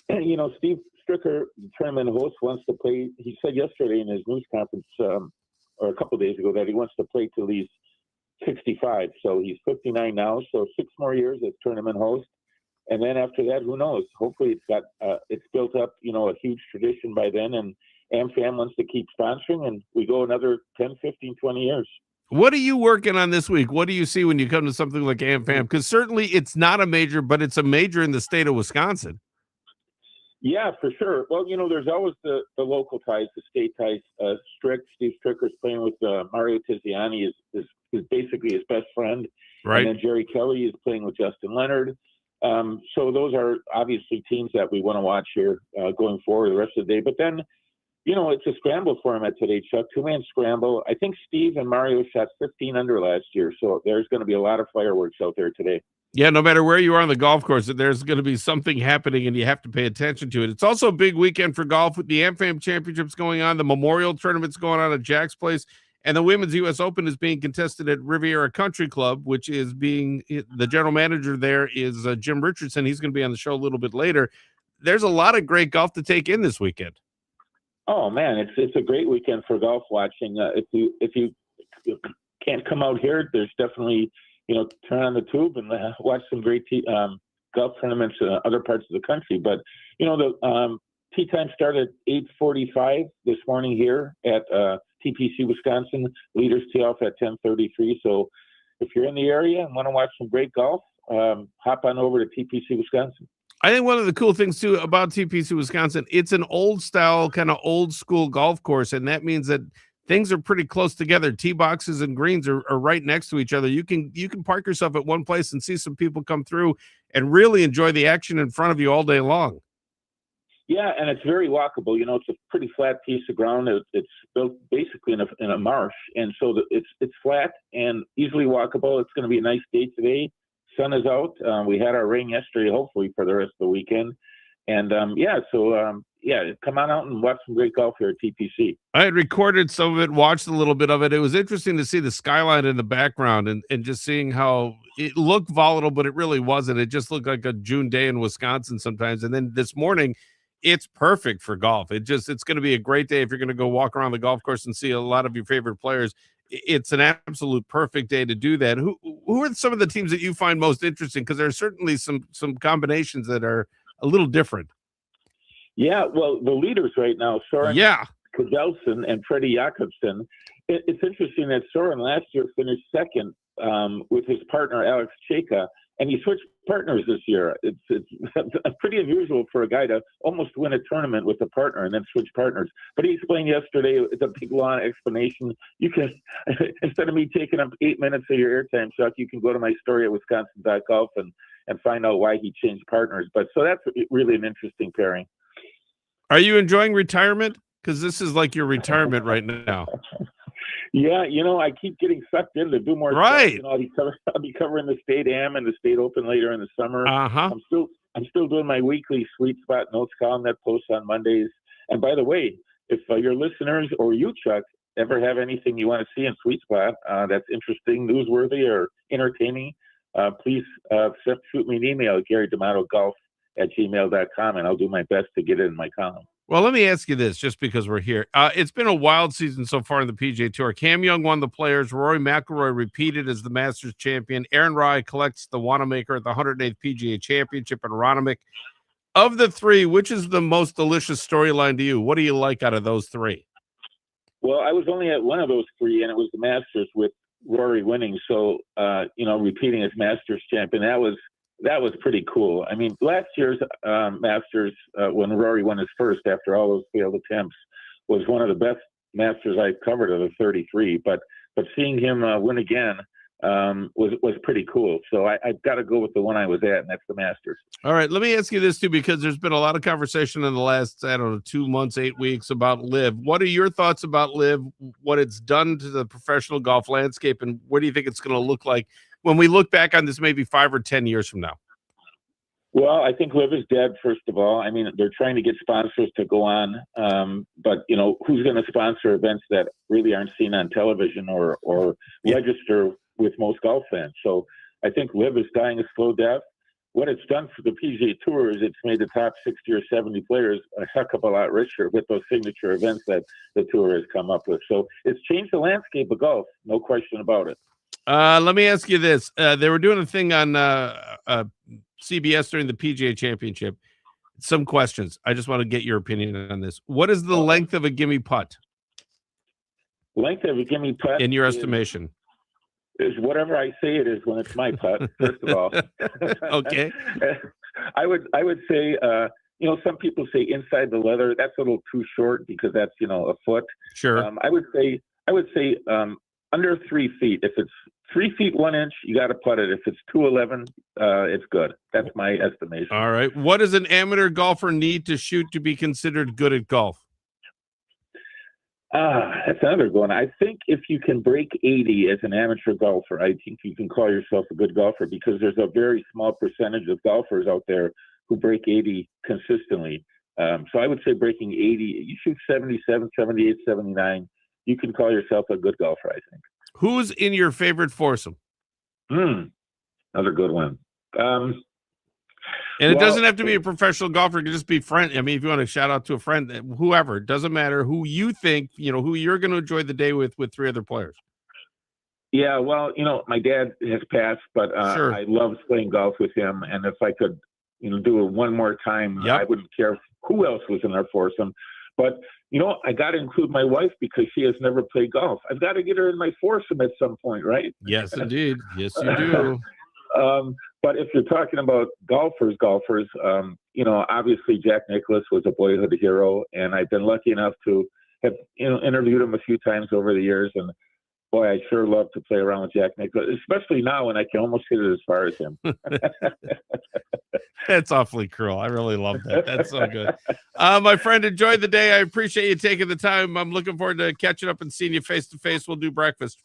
Steve Stricker, the tournament host, wants to play. He said yesterday in his news conference, or a couple of days ago, that he wants to play till he's 65. So he's 59 now. So 6 more years as tournament host. And then after that, who knows? Hopefully it's built up, a huge tradition by then. And AmFam wants to keep sponsoring, and we go another 10, 15, 20 years. What are you working on this week? What do you see when you come to something like AmFam? Because certainly it's not a major, but it's a major in the state of Wisconsin. Yeah, for sure. Well, there's always the local ties, the state ties. Steve Stricker's playing with Mario Tiziani, is basically his best friend. Right. And then Jerry Kelly is playing with Justin Leonard. So those are obviously teams that we want to watch here going forward the rest of the day. But then, it's a scramble format today, Chuck. 2-man scramble. I think Steve and Mario shot 15 under last year. So there's going to be a lot of fireworks out there today. Yeah, no matter where you are on the golf course, there's going to be something happening, and you have to pay attention to it. It's also a big weekend for golf with the AmFam Championships going on, the Memorial Tournament's going on at Jack's Place, and the Women's U.S. Open is being contested at Riviera Country Club, which is the general manager there is Jim Richardson. He's going to be on the show a little bit later. There's a lot of great golf to take in this weekend. Oh, man, it's a great weekend for golf watching. If you can't come out here, there's definitely, turn on the tube and watch some great golf tournaments in other parts of the country. But, the tee time started at 8:45 this morning here at TPC Wisconsin. Leaders tee off at 10:33. So if you're in the area and want to watch some great golf, hop on over to TPC Wisconsin. I think one of the cool things too about TPC Wisconsin, it's an old style, kind of old school golf course, and that means that things are pretty close together. Tee boxes and greens are right next to each other. You can park yourself at one place and see some people come through and really enjoy the action in front of you all day long. Yeah, and it's very walkable. It's a pretty flat piece of ground. It's built basically in a marsh, and so it's flat and easily walkable. It's going to be a nice day today. Sun is out. We had our rain yesterday, hopefully for the rest of the weekend. And come on out and watch some great golf here at TPC. I had recorded some of it, watched a little bit of it. It was interesting to see the skyline in the background and just seeing how it looked volatile, but it really wasn't. It just looked like a June day in Wisconsin sometimes. And then this morning, it's perfect for golf. It's going to be a great day if you're going to go walk around the golf course and see a lot of your favorite players. it's an absolute perfect day to do that. Who are some of the teams that you find most interesting? Because there are certainly some combinations that are a little different. Yeah, well, the leaders right now, Soren Kajelson and Freddie Jakobsen. It's interesting that Soren last year finished second with his partner Alex Cheka, and he switched partners this year. It's pretty unusual for a guy to almost win a tournament with a partner and then switch partners. But he explained yesterday, it's a big long explanation. You can, instead of me taking up 8 minutes of your airtime, Chuck, you can go to my story at Wisconsin.golf and find out why he changed partners. But so that's really an interesting pairing. Are you enjoying retirement? Because this is like your retirement right now. Yeah, I keep getting sucked in to do more right. stuff. I'll be covering the State Am and the State Open later in the summer. I'm still doing my weekly Sweet Spot Notes column that posts on Mondays. And by the way, if your listeners or you, Chuck, ever have anything you want to see in Sweet Spot that's interesting, newsworthy, or entertaining, please shoot me an email at GaryDamatoGolf@gmail.com, and I'll do my best to get it in my column. Well, let me ask you this, just because we're here. It's been a wild season so far in the PGA Tour. Cam Young won the Players. Rory McIlroy repeated as the Masters champion. Aaron Rai collects the Wanamaker at the 108th PGA Championship in Ronimick. Of the three, which is the most delicious storyline to you? What do you like out of those three? Well, I was only at one of those three, and it was the Masters with Rory winning. So, repeating as Masters champion, that was pretty cool. I mean, last year's Masters, when Rory won his first after all those failed attempts, was one of the best Masters I've covered of the 33. But seeing him win again was pretty cool. So I've got to go with the one I was at, and that's the Masters. All right, let me ask you this too, because there's been a lot of conversation in the last, 2 months, 8 weeks about LIV. What are your thoughts about LIV, what it's done to the professional golf landscape, and what do you think it's going to look like when we look back on this maybe 5 or 10 years from now? Well, I think LIV is dead, first of all. I mean, they're trying to get sponsors to go on, but, who's going to sponsor events that really aren't seen on television or register with most golf fans? So I think LIV is dying a slow death. What it's done for the PGA Tour is it's made the top 60 or 70 players a heck of a lot richer with those signature events that the Tour has come up with. So it's changed the landscape of golf, no question about it. Let me ask you this. They were doing a thing on CBS during the PGA Championship. Some questions. I just want to get your opinion on this. What is the length of a gimme putt? Length of a gimme putt? In your estimation? Is whatever I say it is when it's my putt, first of all. Okay. I would say, some people say inside the leather. That's a little too short because that's, a foot. Sure. I would say under 3 feet. If it's 3 feet 1 inch, you got to putt it. If it's 211, it's good. That's my estimation. All right. What does an amateur golfer need to shoot to be considered good at golf? That's another good one. I think if you can break 80 as an amateur golfer, I think you can call yourself a good golfer, because there's a very small percentage of golfers out there who break 80 consistently. So I would say breaking 80, you shoot 77, 78, 79. You can call yourself a good golfer, I think. Who's in your favorite foursome? Another good one. And it doesn't have to be a professional golfer. It can just be friend. I mean, if you want to shout out to a friend, whoever, it doesn't matter who you think, who you're going to enjoy the day with 3 other players. Yeah, well, my dad has passed, but Sure. I loved playing golf with him. And if I could, do it one more time, I wouldn't care who else was in our foursome. But, I got to include my wife because she has never played golf. I've got to get her in my foursome at some point, right? Yes, indeed. Yes, you do. But if you're talking about golfers, obviously Jack Nicklaus was a boyhood hero, and I've been lucky enough to have, interviewed him a few times over the years. And boy, I sure love to play around with Jack Nicklaus, especially now when I can almost hit it as far as him. That's awfully cruel. I really love that. That's so good. My friend, enjoy the day. I appreciate you taking the time. I'm looking forward to catching up and seeing you face to face. We'll do breakfast.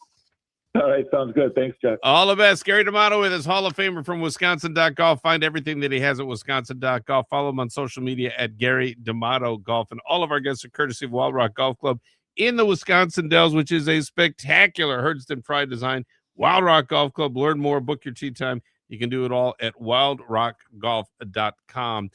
All right, sounds good. Thanks, Chuck. All the best. Gary D'Amato with his Hall of Famer from Wisconsin.golf. Find everything that he has at Wisconsin.golf. Follow him on social media at Gary D'Amato Golf. And all of our guests are courtesy of Wild Rock Golf Club in the Wisconsin Dells, which is a spectacular Herdston Pride design. Wild Rock Golf Club. Learn more. Book your tee time. You can do it all at wildrockgolf.com.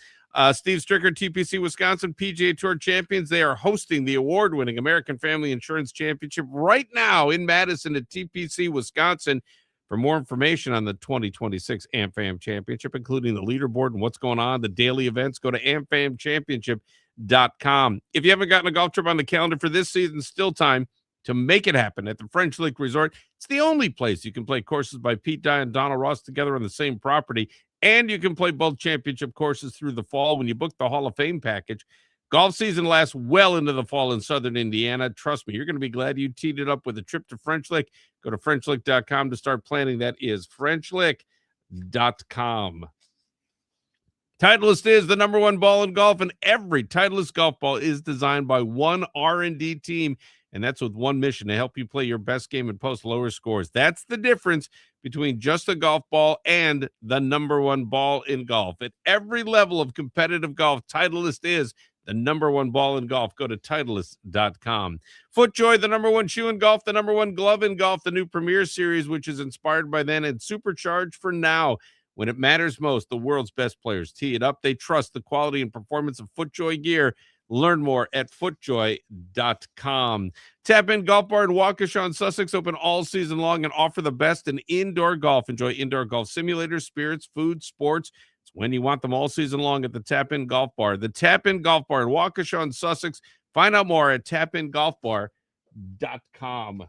Steve Stricker, TPC Wisconsin PGA Tour champions. They are hosting the award-winning American Family Insurance Championship right now in Madison at TPC Wisconsin. For more information on the 2026 AmFam Championship, including the leaderboard and what's going on, the daily events, go to amfamchampionship.com. If you haven't gotten a golf trip on the calendar for this season, still time to make it happen at the French Lick Resort. It's the only place you can play courses by Pete Dye and Donald Ross together on the same property, and you can play both championship courses through the fall when you book the Hall of Fame package. Golf season lasts well into the fall in southern Indiana. Trust me, you're going to be glad you teed it up with a trip to French Lick. Go to FrenchLick.com to start planning. That is FrenchLick.com. Titleist is the number one ball in golf, and every Titleist golf ball is designed by one R&D team, and that's with one mission: to help you play your best game and post lower scores. That's the difference between just a golf ball and the number one ball in golf. At every level of competitive golf, Titleist is the number one ball in golf. Go to Titleist.com. FootJoy, the number one shoe in golf, the number one glove in golf, the new Premier Series, which is inspired by then and supercharged for now. When it matters most, the world's best players tee it up. They trust the quality and performance of FootJoy gear. Learn more at FootJoy.com. Tap In Golf Bar in Waukesha on Sussex, open all season long and offer the best in indoor golf. Enjoy indoor golf simulators, spirits, food, sports. It's when you want them all season long at the Tap In Golf Bar. The Tap In Golf Bar in Waukesha on Sussex. Find out more at tapingolfbar.com.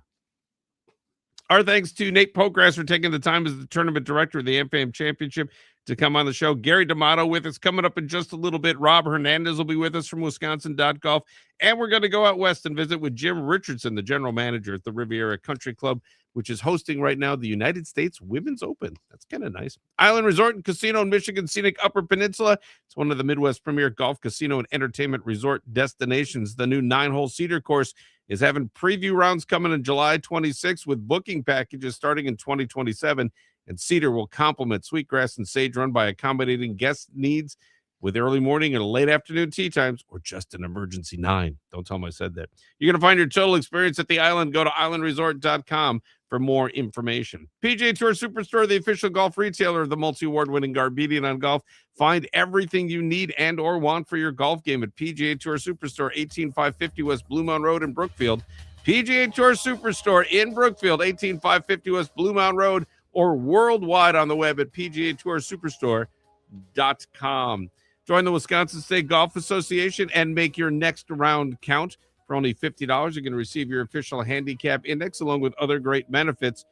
Our thanks to Nate Pokrass for taking the time as the tournament director of the AmFam Championship to come on the show. Gary D'Amato with us coming up in just a little bit. Rob Hernandez will be with us from Wisconsin.golf. And we're going to go out west and visit with Jim Richardson, the general manager at the Riviera Country Club, which is hosting right now the United States Women's Open. That's kind of nice. Island Resort and Casino in Michigan, scenic Upper Peninsula. It's one of the Midwest premier golf, casino, and entertainment resort destinations. The new 9-hole Cedar course is having preview rounds coming in July 26th with booking packages starting in 2027. And Cedar will complement Sweetgrass and Sage Run by accommodating guest needs with early morning and late afternoon tee times, or just an emergency 9. Don't tell them I said that. You're going to find your total experience at the island. Go to islandresort.com for more information. PGA Tour Superstore, the official golf retailer of the multi-award-winning Garbedian on golf. Find everything you need and or want for your golf game at PGA Tour Superstore, 18550 West Blue Mound Road in Brookfield. PGA Tour Superstore in Brookfield, 18550 West Blue Mound Road, or worldwide on the web at PGATourSuperstore.com. Join the Wisconsin State Golf Association and make your next round count. For only $50, you're going to receive your official handicap index along with other great benefits.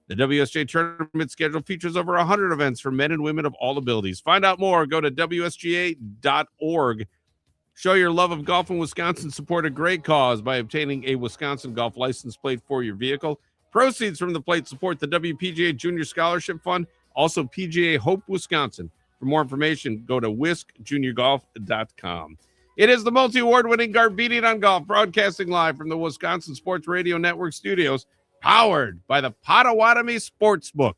The WSJ tournament schedule features over 100 events for men and women of all abilities. Find out more. Go to WSGA.org. Show your love of golf in Wisconsin. Support a great cause by obtaining a Wisconsin golf license plate for your vehicle. Proceeds from the plate support the WPGA Junior Scholarship Fund, also PGA Hope Wisconsin. For more information, go to whiskjuniorgolf.com. It is the multi-award-winning Garbedian on Golf, broadcasting live from the Wisconsin Sports Radio Network studios, powered by the Potawatomi Sportsbook.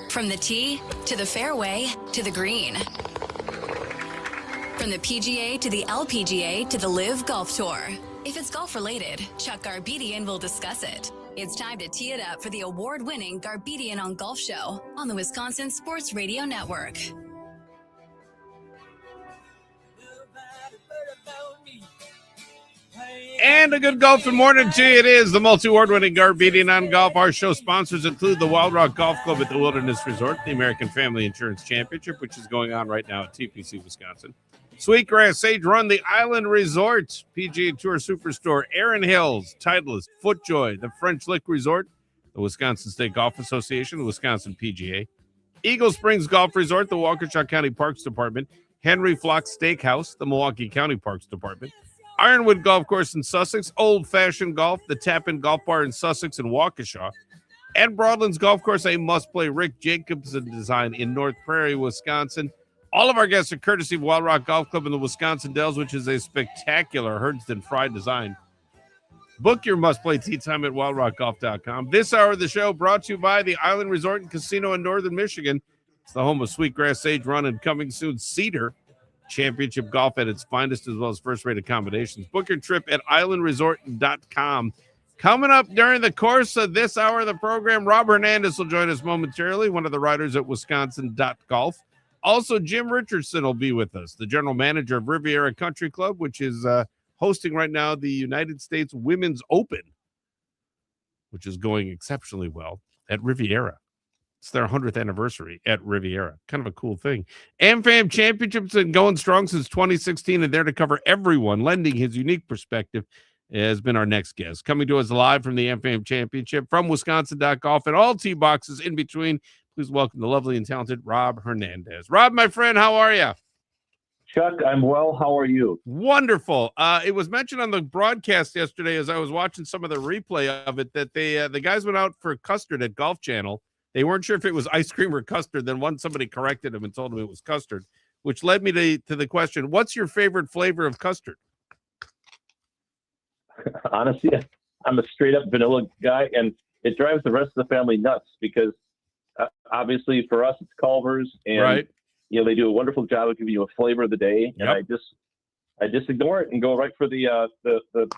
From the tee to the fairway to the green. From the PGA to the LPGA to the Live Golf Tour. If it's golf related, Chuck Garbedian will discuss it. It's time to tee it up for the award-winning Garbedian on Golf Show on the Wisconsin Sports Radio Network. And a good golfing morning to you. It is the multi-award-winning Garbedian on Golf. Our show sponsors include the Wild Rock Golf Club at the Wilderness Resort, the American Family Insurance Championship, which is going on right now at TPC, Wisconsin. Sweetgrass Sage Run, the Island Resort, PGA Tour Superstore, Erin Hills, Titleist, FootJoy, the French Lick Resort, the Wisconsin State Golf Association, the Wisconsin PGA, Eagle Springs Golf Resort, the Waukesha County Parks Department, Henry Flock Steakhouse, the Milwaukee County Parks Department, Ironwood Golf Course in Sussex, Old Fashioned Golf, the Tap-In Golf Bar in Sussex and Waukesha, and Broadlands Golf Course, a must-play Rick Jacobson design in North Prairie, Wisconsin. All of our guests are courtesy of Wild Rock Golf Club in the Wisconsin Dells, which is a spectacular Herdston Fry design. Book your must-play tee time at wildrockgolf.com. This hour of the show brought to you by the Island Resort and Casino in Northern Michigan. It's the home of Sweetgrass Sage Run and coming soon Cedar. Championship golf at its finest as well as first-rate accommodations. Book your trip at islandresort.com. Coming up during the course of this hour of the program, Rob Hernandez will join us momentarily, one of the riders at Wisconsin.golf. Also, Jim Richardson will be with us, the general manager of Riviera Country Club, which is hosting right now the United States Women's Open, which is going exceptionally well at Riviera. It's their 100th anniversary at Riviera. Kind of a cool thing. AmFam Championships been going strong since 2016, and there to cover everyone, lending his unique perspective, has been our next guest. Coming to us live from the AmFam Championship from Wisconsin.golf and all tee boxes in between. Please welcome the lovely and talented Rob Hernandez. Rob, my friend, how are you? Chuck, I'm well. How are you? Wonderful. It was mentioned on the broadcast yesterday as I was watching some of the replay of it that the guys went out for custard at Golf Channel. They weren't sure if it was ice cream or custard. Then somebody corrected him and told him it was custard, which led me to the question, what's your favorite flavor of custard? Honestly, I'm a straight-up vanilla guy, and it drives the rest of the family nuts because obviously for us it's Culver's, and right. You know, they do a wonderful job of giving you a flavor of the day. Yep. And I just ignore it and go right for the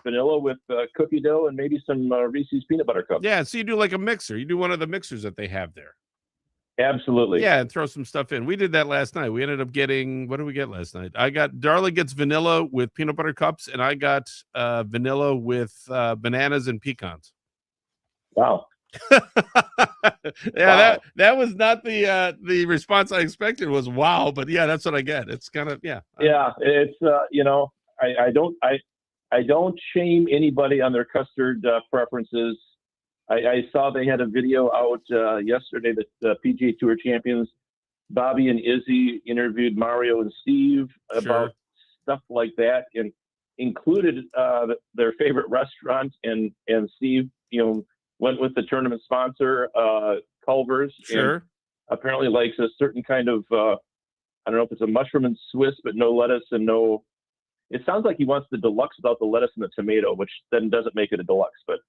vanilla with cookie dough and maybe some Reese's peanut butter cups. Yeah, so you do like a mixer. You do one of the mixers that they have there. Absolutely. Yeah, and throw some stuff in. We did that last night. We ended up getting, what did we get last night? Darla gets vanilla with peanut butter cups, and I got vanilla with bananas and pecans. Wow. Yeah, wow. That was not the response I expected was wow, but yeah, that's what I get. It's kind of yeah. It's I don't shame anybody on their custard preferences. I saw they had a video out yesterday that the PGA Tour champions Bobby and Izzy interviewed Mario and Steve about stuff like that, and included their favorite restaurant, and Steve, went with the tournament sponsor, Culver's. Sure. And apparently likes a certain kind of, I don't know if it's a mushroom and Swiss, but no lettuce and no, it sounds like he wants the deluxe without the lettuce and the tomato, which then doesn't make it a deluxe, but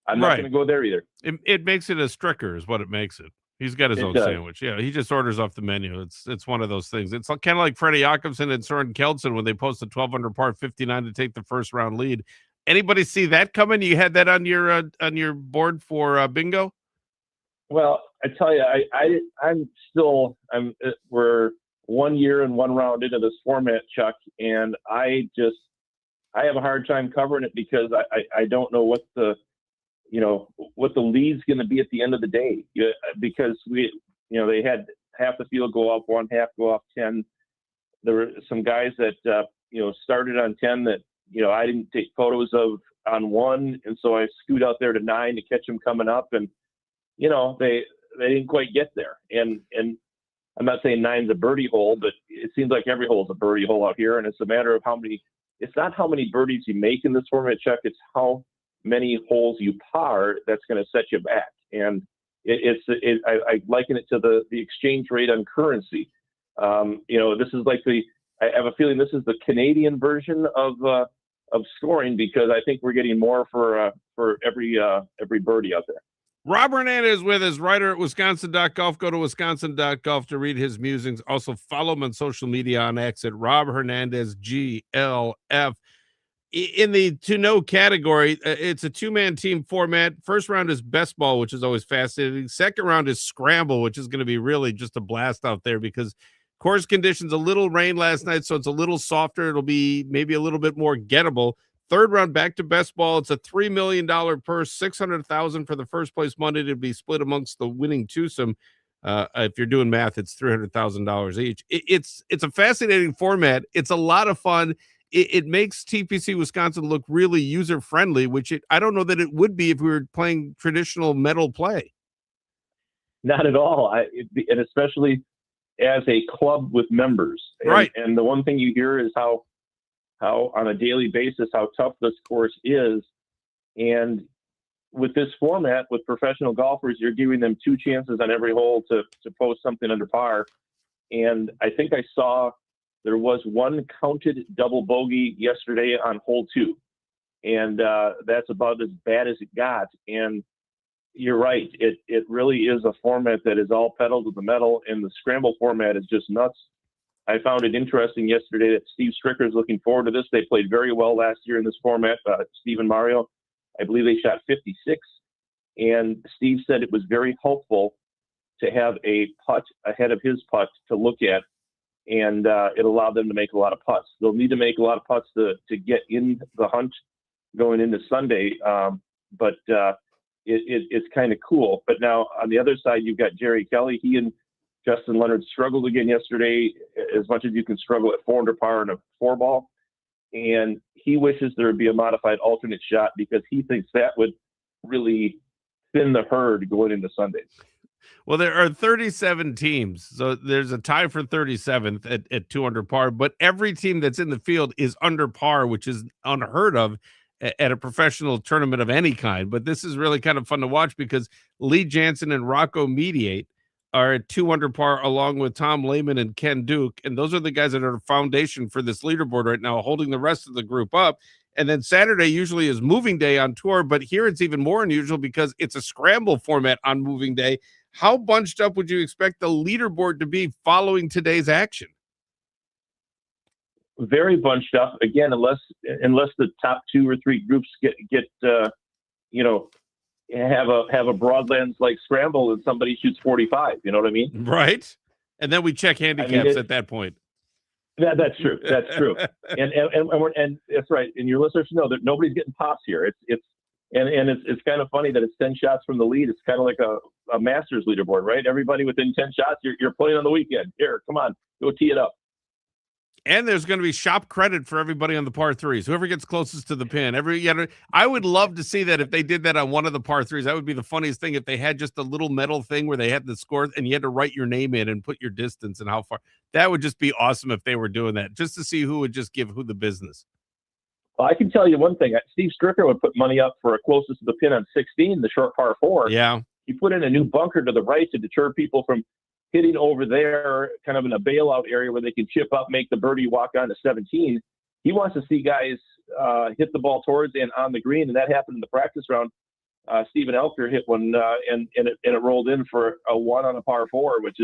I'm not going to go there either. It makes it a Stricker is what it makes it. He's got his own sandwich. Yeah, he just orders off the menu. It's one of those things. It's kind of like Freddie Jakobsen and Soren Kjeldsen when they posted 12 under par 59 to take the first round lead. Anybody see that coming? You had that on your board for bingo? Well, I tell you, we're 1 year and one round into this format, Chuck, and I have a hard time covering it because I don't know what the lead's going to be at the end of the day, because they had half the field go off 1, half go off 10. There were some guys that started on 10 that I didn't take photos of on 1, and so I scoot out there to 9 to catch them coming up, and they didn't quite get there. And I'm not saying 9's a birdie hole, but it seems like every hole is a birdie hole out here, and it's a matter of it's not how many birdies you make in this format, Chuck. It's how many holes you par that's going to set you back. And I liken it to the exchange rate on currency. This is like I have a feeling this is the Canadian version of scoring, because I think we're getting more for every birdie out there. Rob Hernandez with us, writer at Wisconsin.golf. Go to Wisconsin.golf to read his musings. Also follow him on social media on X at Rob Hernandez GLF. In the to know category, it's a two-man team format. First round is best ball, which is always fascinating. Second round is scramble, which is going to be really just a blast out there because course conditions, a little rain last night, so it's a little softer. It'll be maybe a little bit more gettable. Third round back to best ball. It's a $3 million purse, $600,000 for the first place money to be split amongst the winning twosome. If you're doing math, it's $300,000 each. It's a fascinating format. It's a lot of fun. It makes TPC Wisconsin look really user friendly, which I don't know that it would be if we were playing traditional metal play. Not at all. And especially as a club with members. Right. And the one thing you hear is how on a daily basis, how tough this course is. And with this format, with professional golfers, you're giving them 2 chances on every hole to post something under par. And I think I saw there was 1 counted double bogey yesterday on hole 2. And that's about as bad as it got. And you're right. It really is a format that is all pedal to the metal, and the scramble format is just nuts. I found it interesting yesterday that Steve Stricker is looking forward to this. They played very well last year in this format. Steve and Mario, I believe they shot 56. And Steve said it was very helpful to have a putt ahead of his putt to look at. And it allowed them to make a lot of putts. They'll need to make a lot of putts to get in the hunt going into Sunday. But it's kind of cool. But now on the other side, you've got Jerry Kelly. He and Justin Leonard struggled again yesterday, as much as you can struggle at 4 under par and a 4-ball. And he wishes there would be a modified alternate shot because he thinks that would really thin the herd going into Sunday. Well, there are 37 teams, so there's a tie for 37th at 2 under par, but every team that's in the field is under par, which is unheard of at a professional tournament of any kind. But this is really kind of fun to watch because Lee Jansen and Rocco Mediate are at 2 under par along with Tom Lehman and Ken Duke, and those are the guys that are the foundation for this leaderboard right now, holding the rest of the group up. And then Saturday usually is moving day on tour, but here it's even more unusual because it's a scramble format on moving day. How bunched up would you expect the leaderboard to be following today's action? Very bunched up again, unless the top 2 or 3 groups get have a Broadlands like scramble and somebody shoots 45. You know what I mean? Right. And then we check handicaps at that point. That's true. That's true. and that's right. And your listeners know that nobody's getting pops here. It's kind of funny that it's 10 shots from the lead. It's kind of like a Masters leaderboard, right? Everybody within 10 shots, you're playing on the weekend. Here, come on, go tee it up. And there's going to be shop credit for everybody on the par 3s. Whoever gets closest to the pin. I would love to see that if they did that on one of the par 3s. That would be the funniest thing if they had just a little metal thing where they had the score and you had to write your name in and put your distance and how far. That would just be awesome if they were doing that, just to see who would just give who the business. Well, I can tell you one thing. Steve Stricker would put money up for a closest to the pin on 16, the short par 4. Yeah. He put in a new bunker to the right to deter people from hitting over there, kind of in a bailout area where they can chip up, make the birdie, walk on to 17. He wants to see guys hit the ball towards and on the green, and that happened in the practice round. Stephen Elker hit one, and it rolled in for a 1 on a par 4, which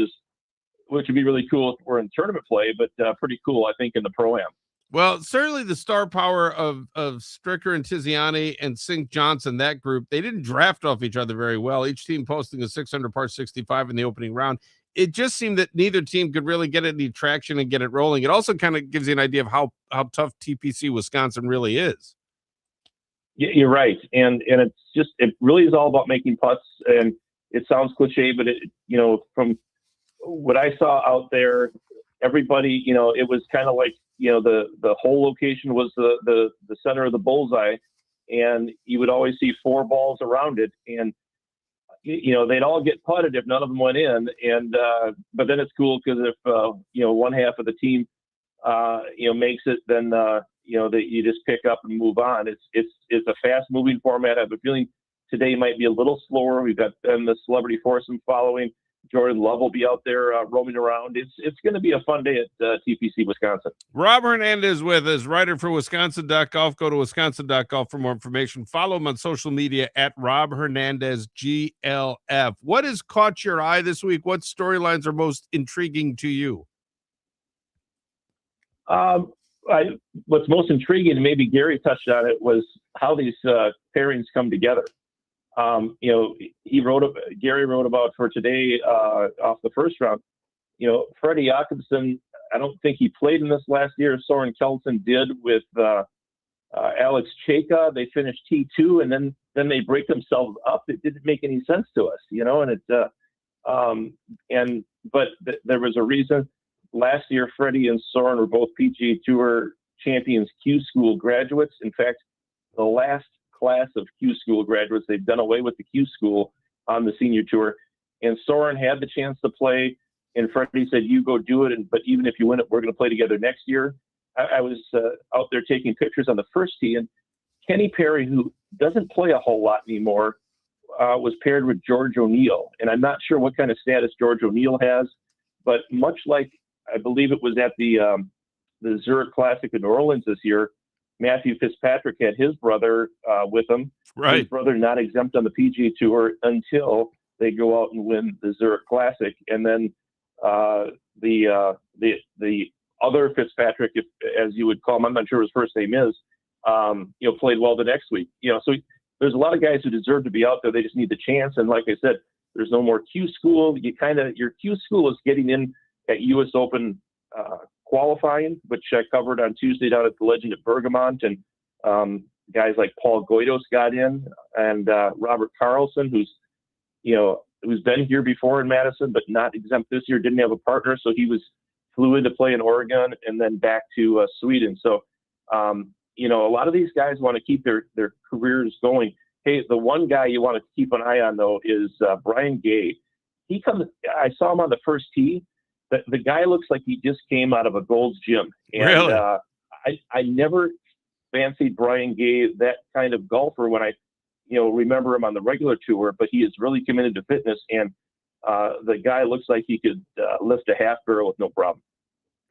would be really cool if we're in tournament play, but pretty cool, I think, in the Pro-Am. Well, certainly the star power of Stricker and Tiziani and Sink Johnson, that group, they didn't draft off each other very well. Each team posting a 6 under par 65 in the opening round. It just seemed that neither team could really get any traction and get it rolling. It also kind of gives you an idea of how tough TPC Wisconsin really is. Yeah, you're right. And it really is all about making putts. And it sounds cliche, but from what I saw out there, everybody, it was kind of like, the whole location was the center of the bullseye, and you would always see 4 balls around it. And, they'd all get putted if none of them went in. And, but then it's cool because if, one half of the team, makes it, then, that you just pick up and move on. It's a fast moving format. I have a feeling today might be a little slower. We've got the celebrity foursome following. Jordan Love will be out there roaming around. It's going to be a fun day at TPC Wisconsin. Rob Hernandez with us, writer for Wisconsin.golf. Go to Wisconsin.golf for more information. Follow him on social media at Rob Hernandez GLF. What has caught your eye this week? What storylines are most intriguing to you? What's most intriguing, and maybe Gary touched on it, was how these pairings come together. Gary wrote about for today off the first round. Freddie Jakobsen, I don't think he played in this last year. Soren Kelton did with Alex Cheka. They finished T2, and then they break themselves up. It didn't make any sense to us, but there was a reason. Last year, Freddie and Soren were both PGA Tour champions, Q School graduates. In fact, the last class of Q School graduates, they've done away with the Q School on the senior tour. And Soren had the chance to play, and Freddie said, "You go do it. But even if you win it, we're going to play together next year." I was out there taking pictures on the first tee, and Kenny Perry, who doesn't play a whole lot anymore, was paired with George O'Neill. And I'm not sure what kind of status George O'Neill has, but much like I believe it was at the Zurich Classic in New Orleans this year, Matthew Fitzpatrick had his brother with him. Right. His brother not exempt on the PGA Tour until they go out and win the Zurich Classic, and then the other Fitzpatrick, as you would call him, I'm not sure what his first name is, played well the next week. So there's a lot of guys who deserve to be out there. They just need the chance. And like I said, there's no more Q School. Your Q School is getting in at U.S. Open qualifying, which I covered on Tuesday down at the Legend at Bergamont, and guys like Paul Goidos got in, and Robert Carlson, who's been here before in Madison, but not exempt this year, didn't have a partner, so he flew in to play in Oregon and then back to Sweden. So, a lot of these guys want to keep their careers going. Hey, the one guy you want to keep an eye on, though, is Brian Gay. I saw him on the first tee. The guy looks like he just came out of a Gold's Gym. And, really? I never fancied Brian Gay that kind of golfer when I, remember him on the regular tour, but he is really committed to fitness, and the guy looks like he could lift a half barrel with no problem.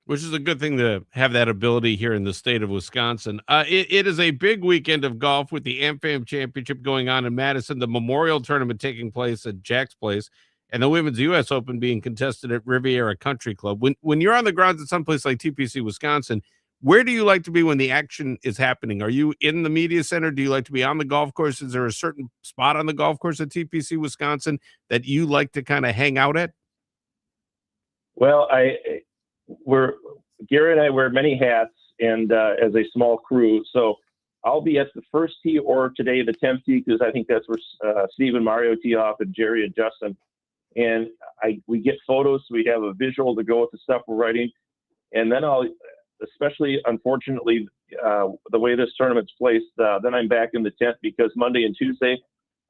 Which is a good thing to have that ability here in the state of Wisconsin. It is a big weekend of golf with the AmFam Championship going on in Madison, the Memorial Tournament taking place at Jack's Place, and the Women's U.S. Open being contested at Riviera Country Club. When you're on the grounds at someplace like TPC Wisconsin, where do you like to be when the action is happening? Are you in the media center? Do you like to be on the golf course? Is there a certain spot on the golf course at TPC Wisconsin that you like to kind of hang out at? Well, Gary and I wear many hats, and as a small crew, so I'll be at the first tee or today the 10th tee, because I think that's where Steve and Mario tee off, and Jerry and Justin. And we get photos, so we have a visual to go with the stuff we're writing. And then especially unfortunately, the way this tournament's placed, then I'm back in the tent, because Monday and Tuesday,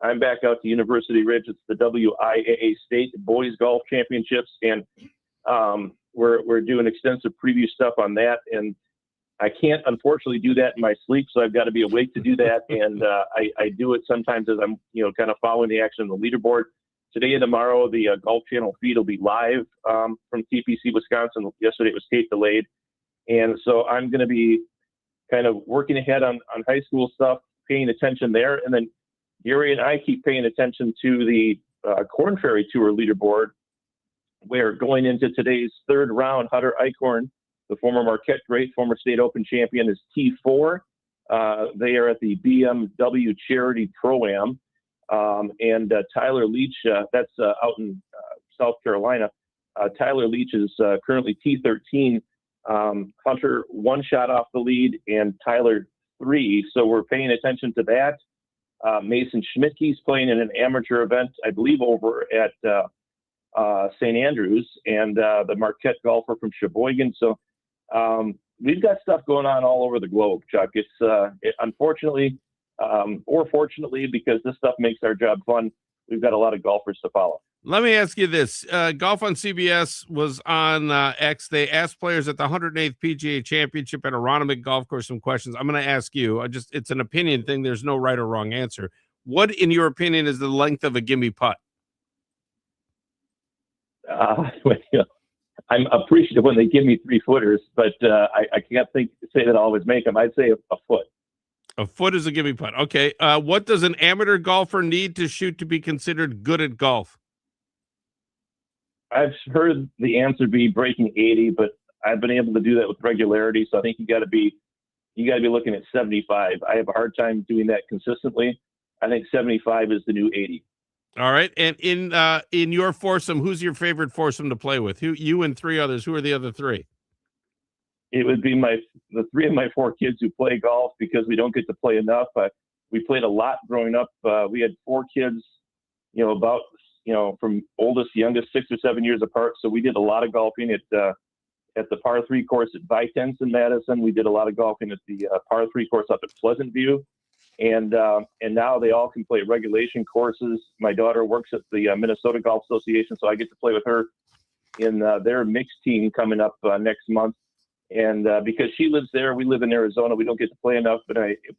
I'm back out to University Ridge. It's the WIAA State Boys Golf Championships, and we're doing extensive preview stuff on that. And I can't unfortunately do that in my sleep, so I've got to be awake to do that. And I do it sometimes as I'm kind of following the action on the leaderboard. Today and tomorrow, the Golf Channel feed will be live from TPC Wisconsin. Yesterday it was tape delayed. And so I'm going to be kind of working ahead on high school stuff, paying attention there. And then Gary and I keep paying attention to the Corn Ferry Tour leaderboard, where going into today's third round, Hunter Eichhorn, the former Marquette great, former state open champion, is T4. They are at the BMW Charity Pro-Am. And Tyler Leach, that's out in South Carolina. Tyler Leach is currently T13. Hunter 1 shot off the lead, and Tyler 3. So we're paying attention to that. Mason Schmidtke's playing in an amateur event, I believe, over at St. Andrews, and the Marquette golfer from Sheboygan. So we've got stuff going on all over the globe, Chuck. It's unfortunately, or fortunately, because this stuff makes our job fun, we've got a lot of golfers to follow. Let me ask you this. Golf on CBS was on X. They asked players at the 108th PGA Championship at Aronimink Golf Course some questions. I'm going to ask you. It's an opinion thing. There's no right or wrong answer. What, in your opinion, is the length of a gimme putt? I'm appreciative when they give me 3-footers, but I can't say that I always make them. I'd say a foot. A foot is a gimme putt. Okay. What does an amateur golfer need to shoot to be considered good at golf? I've heard the answer be breaking 80, but I've been able to do that with regularity. So I think you got to be looking at 75. I have a hard time doing that consistently. I think 75 is the new 80. All right. And in your foursome, who's your favorite foursome to play with? Who, you and 3 others? Who are the other 3? It would be the 3 of my 4 kids who play golf because we don't get to play enough. We played a lot growing up. We had 4 kids, from oldest to youngest, 6 or 7 years apart. So we did a lot of golfing at the par 3 course at Vitens in Madison. We did a lot of golfing at the par 3 course up at Pleasant View. And now they all can play regulation courses. My daughter works at the Minnesota Golf Association, so I get to play with her in their mixed team coming up next month. And because she lives there, we live in Arizona. We don't get to play enough, but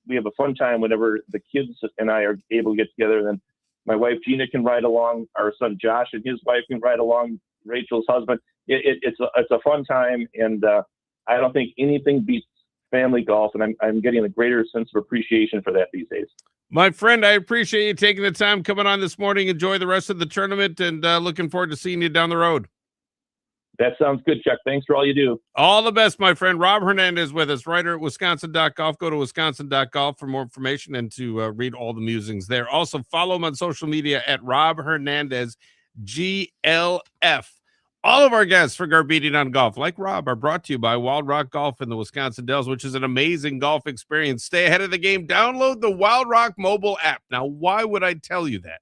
we have a fun time whenever the kids and I are able to get together. And then my wife Gina can ride along. Our son Josh and his wife can ride along. Rachel's husband. It's a fun time, and I don't think anything beats family golf. And I'm getting a greater sense of appreciation for that these days. My friend, I appreciate you taking the time coming on this morning. Enjoy the rest of the tournament, and looking forward to seeing you down the road. That sounds good, Chuck. Thanks for all you do. All the best, my friend. Rob Hernandez with us, writer at Wisconsin.golf. Go to Wisconsin.golf for more information and to read all the musings there. Also, follow him on social media at Rob Hernandez, GLF. All of our guests for Garbedian on Golf, like Rob, are brought to you by Wild Rock Golf in the Wisconsin Dells, which is an amazing golf experience. Stay ahead of the game. Download the Wild Rock mobile app. Now, why would I tell you that?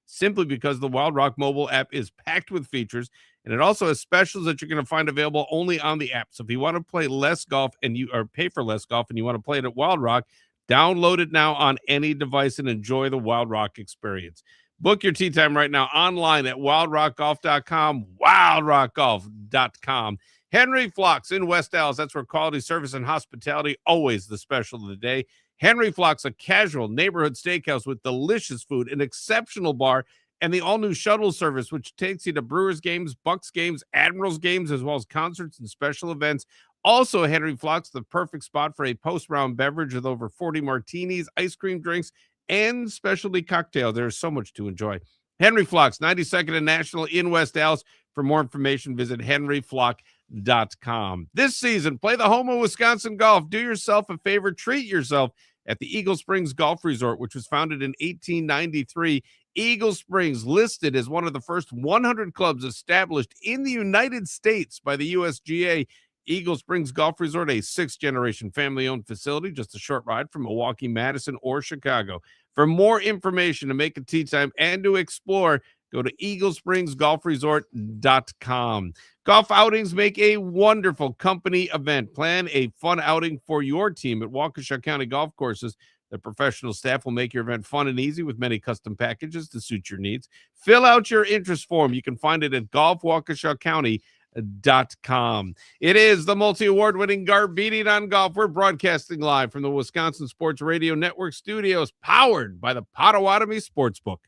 Simply because the Wild Rock mobile app is packed with features, and it also has specials that you're going to find available only on the app. So if you want to play less golf or pay for less golf and you want to play it at Wild Rock, download it now on any device and enjoy the Wild Rock experience. Book your tee time right now online at wildrockgolf.com, wildrockgolf.com. Henry Flocks in West Dallas. That's where quality service and hospitality, always the special of the day. Henry Flocks, a casual neighborhood steakhouse with delicious food, an exceptional bar, and the all-new shuttle service, which takes you to Brewers games, Bucks games, Admirals games, as well as concerts and special events. Also, Henry Flocks, the perfect spot for a post-round beverage with over 40 martinis, ice cream drinks, and specialty cocktail. There's so much to enjoy. Henry Flocks, 92nd and National in West Dallas. For more information, visit henryflock.com. This season, play the home of Wisconsin golf. Do yourself a favor. Treat yourself at the Eagle Springs Golf Resort, which was founded in 1893. Eagle Springs, listed as one of the first 100 clubs established in the United States by the USGA. Eagle Springs Golf Resort, a 6th-generation family-owned facility, just a short ride from Milwaukee, Madison, or Chicago. For more information to make a tee time and to explore, go to eaglespringsgolfresort.com. Golf outings make a wonderful company event. Plan a fun outing for your team at Waukesha County Golf Courses. The professional staff will make your event fun and easy with many custom packages to suit your needs. Fill out your interest form. You can find it at golfwaukeshacounty.com. It is the multi-award-winning Garbedian on Golf. We're broadcasting live from the Wisconsin Sports Radio Network studios, powered by the Potawatomi Sportsbook.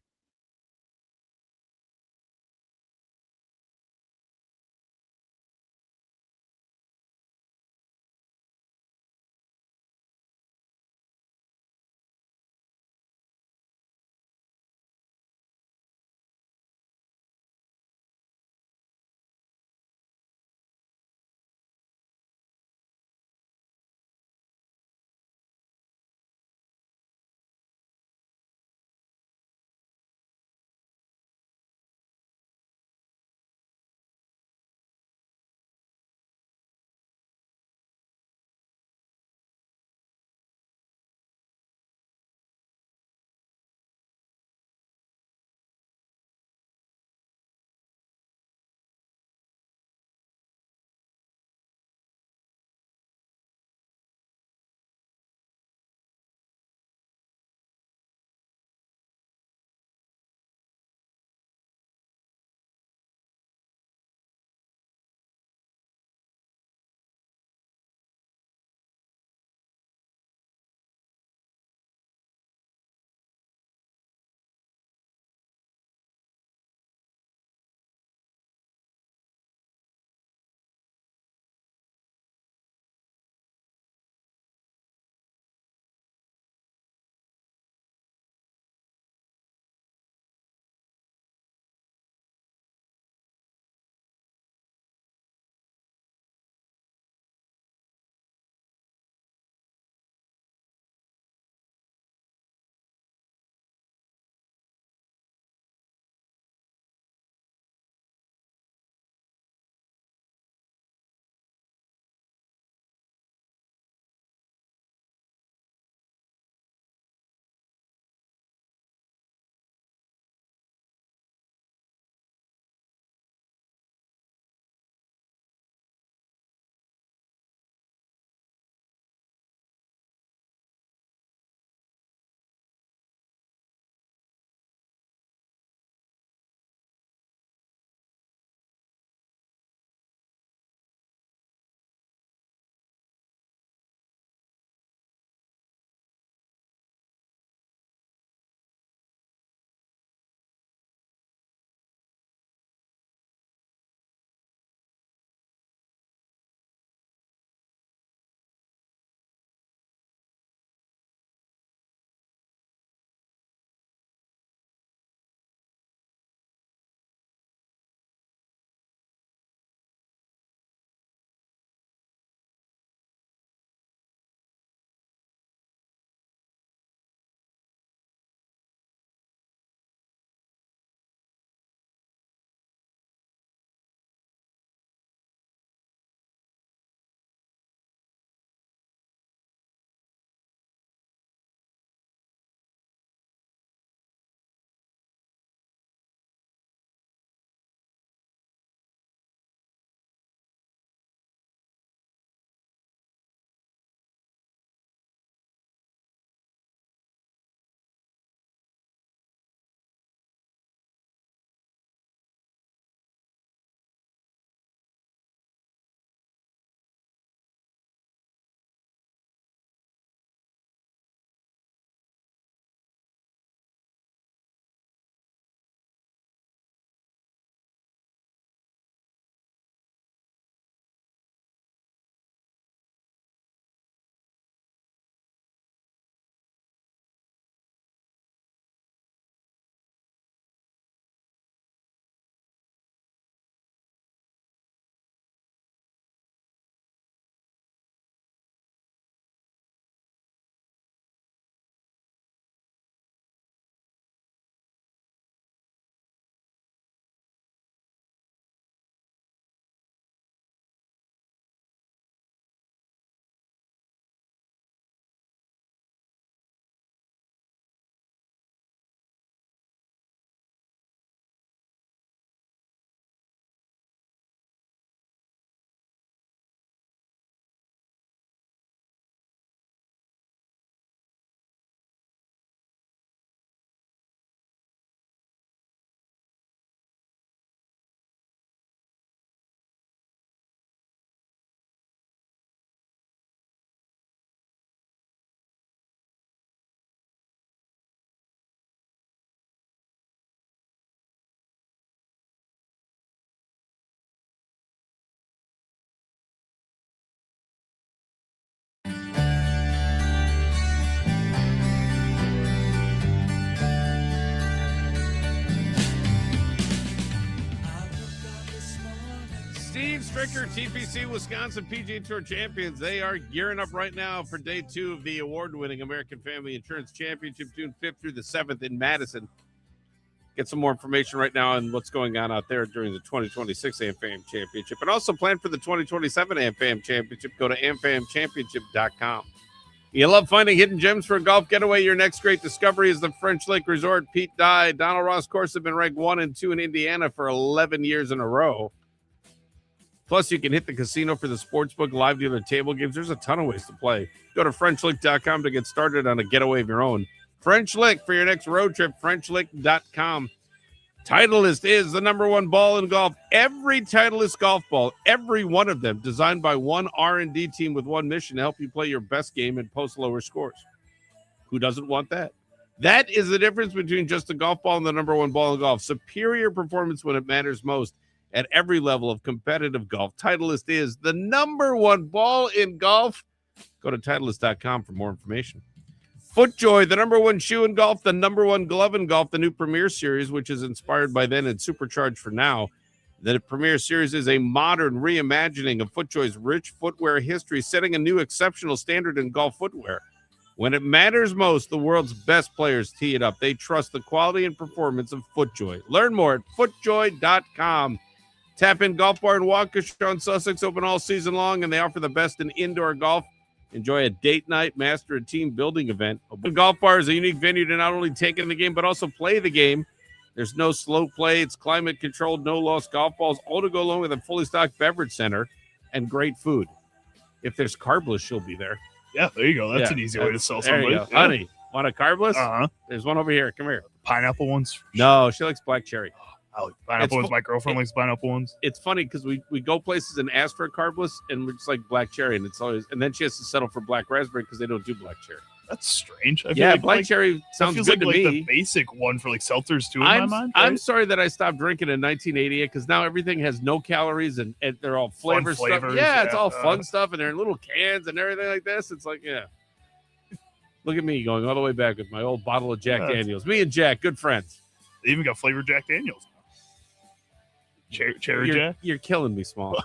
Stricker, TPC Wisconsin PGA Tour champions. They are gearing up right now for day 2 of the award-winning American Family Insurance Championship, June 5th through the 7th in Madison. Get some more information right now on what's going on out there during the 2026 AmFam Championship. And also plan for the 2027 AmFam Championship. Go to amfamchampionship.com. You love finding hidden gems for a golf getaway? Your next great discovery is the French Lake Resort. Pete Dye, Donald Ross course have been ranked 1 and 2 in Indiana for 11 years in a row. Plus, you can hit the casino for the sportsbook, live dealer, table games. There's a ton of ways to play. Go to FrenchLick.com to get started on a getaway of your own. French Lick for your next road trip, FrenchLick.com. Titleist is the #1 ball in golf. Every Titleist golf ball, every one of them, designed by one R&D team with one mission to help you play your best game and post lower scores. Who doesn't want that? That is the difference between just a golf ball and the #1 ball in golf. Superior performance when it matters most at every level of competitive golf. Titleist is the #1 ball in golf. Go to Titleist.com for more information. FootJoy, the #1 shoe in golf, the #1 glove in golf, the new Premier Series, which is inspired by then and supercharged for now. The Premier Series is a modern reimagining of FootJoy's rich footwear history, setting a new exceptional standard in golf footwear. When it matters most, the world's best players tee it up. They trust the quality and performance of FootJoy. Learn more at FootJoy.com. Tap In Golf Bar in Waukesha on Sussex, open all season long, and they offer the best in indoor golf. Enjoy a date night, master a team building event. Open Golf Bar is a unique venue to not only take in the game, but also play the game. There's no slow play. It's climate controlled, no lost golf balls, all to go along with a fully stocked beverage center and great food. If there's carbless, she'll be there. Yeah, there you go. That's an easy way to sell somebody. Yeah. Honey, want a carbless? Uh-huh. There's one over here. Come here. Pineapple ones? No, she likes black cherry. I like pineapple ones. My girlfriend likes pineapple ones. It's funny because we go places and ask for a carbless, and we're just like black cherry, and it's always, and then she has to settle for black raspberry because they don't do black cherry. That's strange. I feel black cherry sounds good to me. The basic one for like seltzers too. In my mind, right? I'm sorry that I stopped drinking in 1988 because now everything has no calories and they're all flavors. Yeah, it's all fun stuff, and they're in little cans and everything like this. It's like, yeah. Look at me going all the way back with my old bottle of Jack Daniels. Me and Jack, good friends. They even got flavored Jack Daniels. Cherry Jack? You're killing me, Small.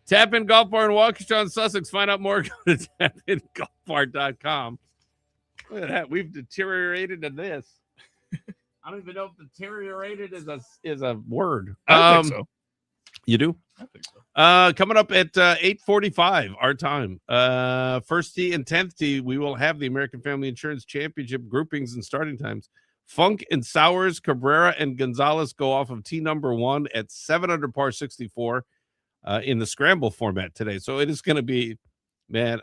Tap In Golf Bar in Waukesha on Sussex. Find out more. Go to tapingolfbar.com. Look at that. We've deteriorated to this. I don't even know if deteriorated is a word. I think so. You do? I think so. Coming up at 8:45 our time. First tee and 10th tee, we will have the American Family Insurance Championship groupings and starting times. Funk and Sowers, Cabrera, and Gonzalez go off of tee #1 at 7 under par 64 in the scramble format today. So it is going to be, man,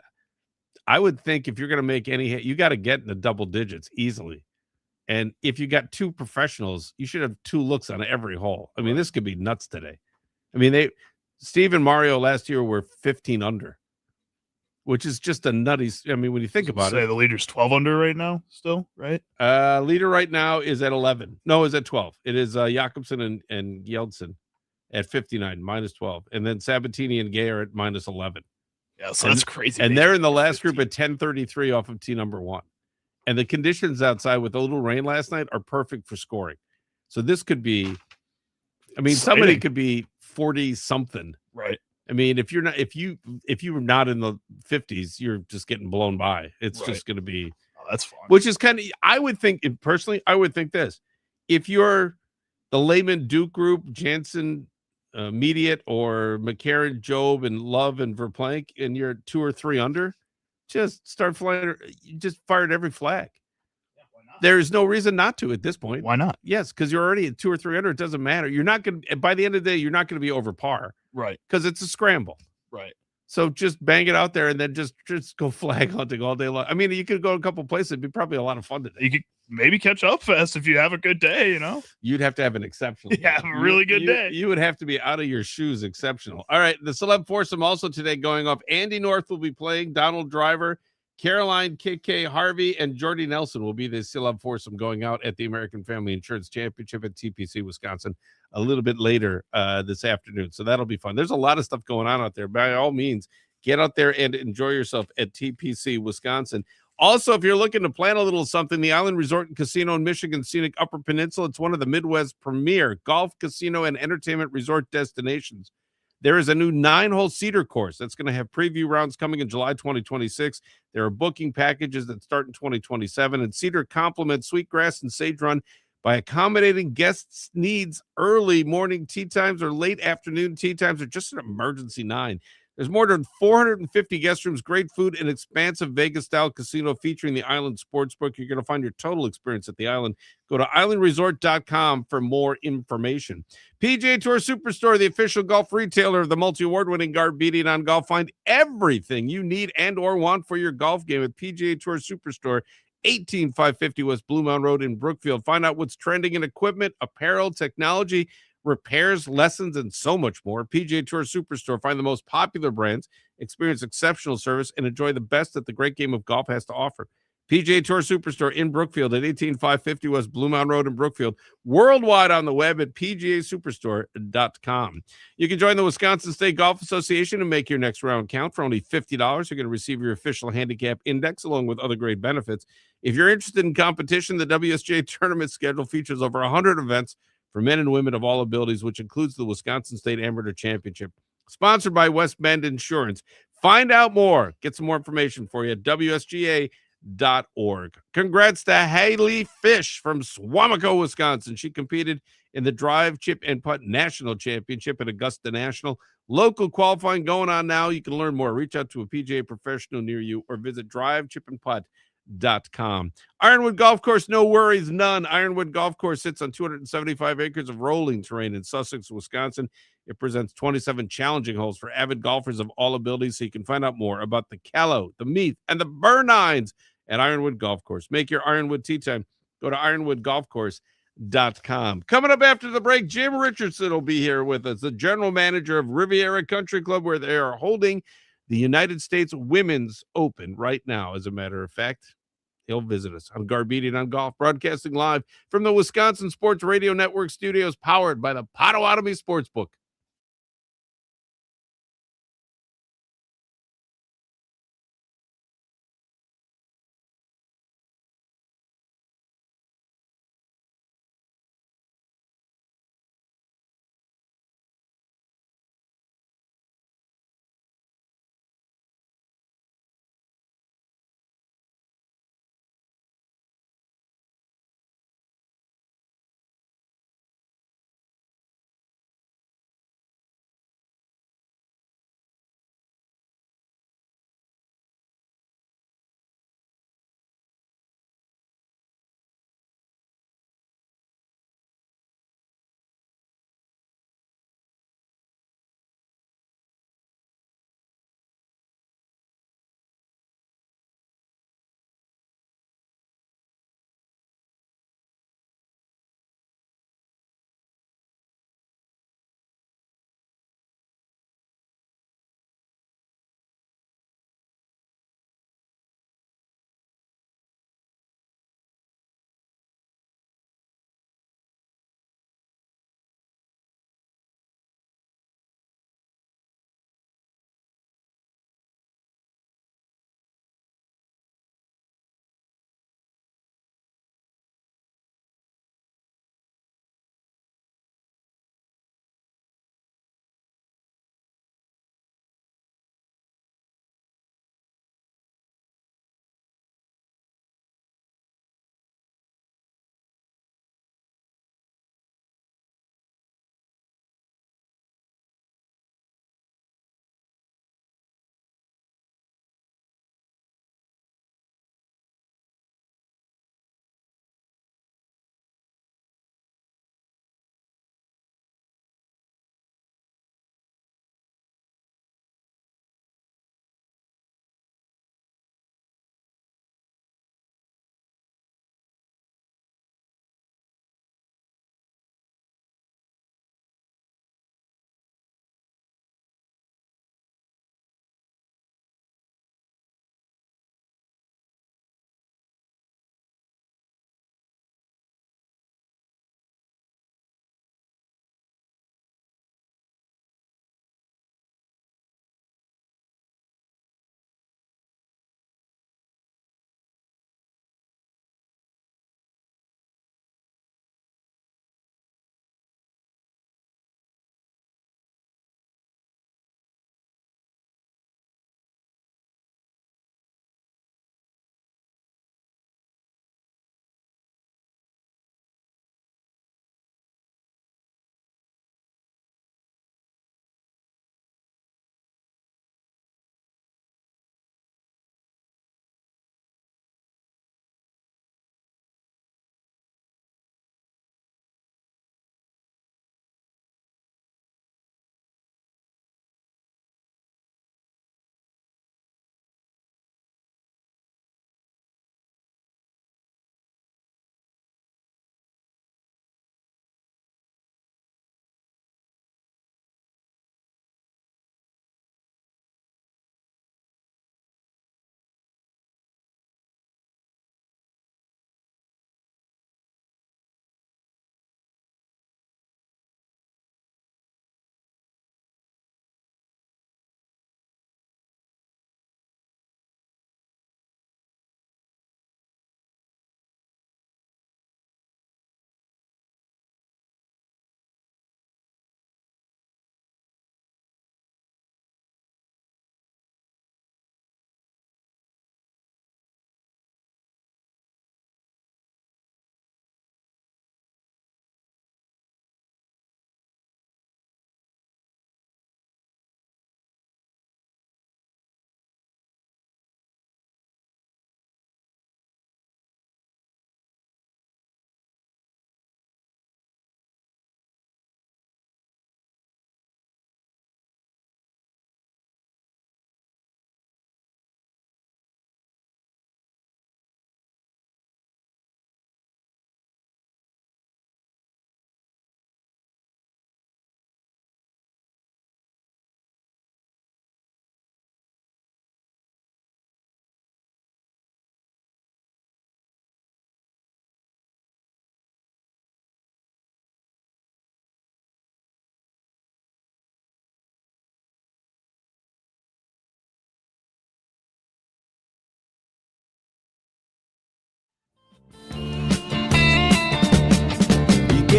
I would think if you're going to make any hit, you got to get in the double digits easily. And if you got 2 professionals, you should have 2 looks on every hole. I mean, this could be nuts today. I mean, Steve and Mario last year were 15 under, which is just a nutty. I mean, when you think about it, the leader's 12 under right now, still, right? Leader right now is at 11. No, is at 12. It is Jakobsen and Yeltsin at 59, minus 12. And then Sabatini and Gay are at minus 11. Yeah, so that's crazy. And they're in the last group at 10:33 off of tee #1. And the conditions outside with a little rain last night are perfect for scoring. So this could be, I mean, somebody could be 40 something. Right. I mean, if you're not in the 50s, you're just getting blown by. It's just going to be, that's fine. Which is kind of, I would think personally, I would think this, if you're the Lehman Duke group, Jansen, Mediate, or McCarron, Job, and Love and Verplank, and you're 2 or 3 under, just start flying. You just fired every flag. Yeah, why not? There is no reason not to at this point. Why not? Yes, because you're already at 2 or 3 under. It doesn't matter. You're not going to, by the end of the day, you're not going to be over par. Right. Because it's a scramble. Right. So just bang it out there and then just go flag hunting all day long. I mean, you could go a couple places. It'd be probably a lot of fun today. You could maybe catch up fast if you have a good day, you know? You'd have to have an exceptional day. A really good day. You would have to be out of your shoes exceptional. All right, the Celeb Foursome also today going off. Andy North will be playing. Donald Driver, Caroline KK Harvey, and Jordy Nelson will be the Celeb Foursome going out at the American Family Insurance Championship at TPC, Wisconsin, a little bit later this afternoon. So that'll be fun. There's a lot of stuff going on out there. By all means, get out there and enjoy yourself at TPC, Wisconsin. Also, if you're looking to plan a little something, the Island Resort and Casino in Michigan's scenic Upper Peninsula, it's one of the Midwest's premier golf, casino, and entertainment resort destinations. There is a new 9-hole Cedar course that's going to have preview rounds coming in July 2026. There are booking packages that start in 2027, and Cedar complements Sweetgrass and Sage Run by accommodating guests' needs early morning tee times or late afternoon tee times or just an emergency 9. There's more than 450 guest rooms, great food, and expansive Vegas-style casino featuring the Island Sportsbook. You're going to find your total experience at the Island. Go to islandresort.com for more information. PGA Tour Superstore, the official golf retailer of the multi-award-winning Garbedian on Golf. Find everything you need and or want for your golf game at PGA Tour Superstore, 18550 West Blue Mountain Road in Brookfield. Find out what's trending in equipment, apparel, technology, repairs, lessons, and so much more. PGA Tour Superstore. Find the most popular brands, experience exceptional service, and enjoy the best that the great game of golf has to offer. PGA Tour Superstore in Brookfield at 18550 West Blue Mountain Road in Brookfield. Worldwide on the web at pgasuperstore.com. You can join the Wisconsin State Golf Association and make your next round count for only $50. You're going to receive your official handicap index along with other great benefits. If you're interested in competition, the WSGA tournament schedule features over 100 events for men and women of all abilities, which includes the Wisconsin State Amateur Championship, sponsored by West Bend Insurance. Find out more. Get some more information for you at WSGA.org. Congrats to Haley Fish from Swamico, Wisconsin. She competed in the Drive, Chip, and Putt National Championship at Augusta National. Local qualifying going on now. You can learn more. Reach out to a PGA professional near you or visit drivechipandputt.com. Ironwood Golf Course, no worries, none. Ironwood Golf Course sits on 275 acres of rolling terrain in Sussex, Wisconsin. It presents 27 challenging holes for avid golfers of all abilities, so you can find out more about the Callow, the Meath, and the Burnines at Ironwood Golf Course. Make your Ironwood tee time. Go to ironwoodgolfcourse.com. Coming up after the break, Jim Richardson will be here with us, the general manager of Riviera Country Club, where they are holding the United States Women's Open right now. As a matter of fact, he'll visit us on Garbedian on Golf, broadcasting live from the Wisconsin Sports Radio Network studios, powered by the Potawatomi Sportsbook.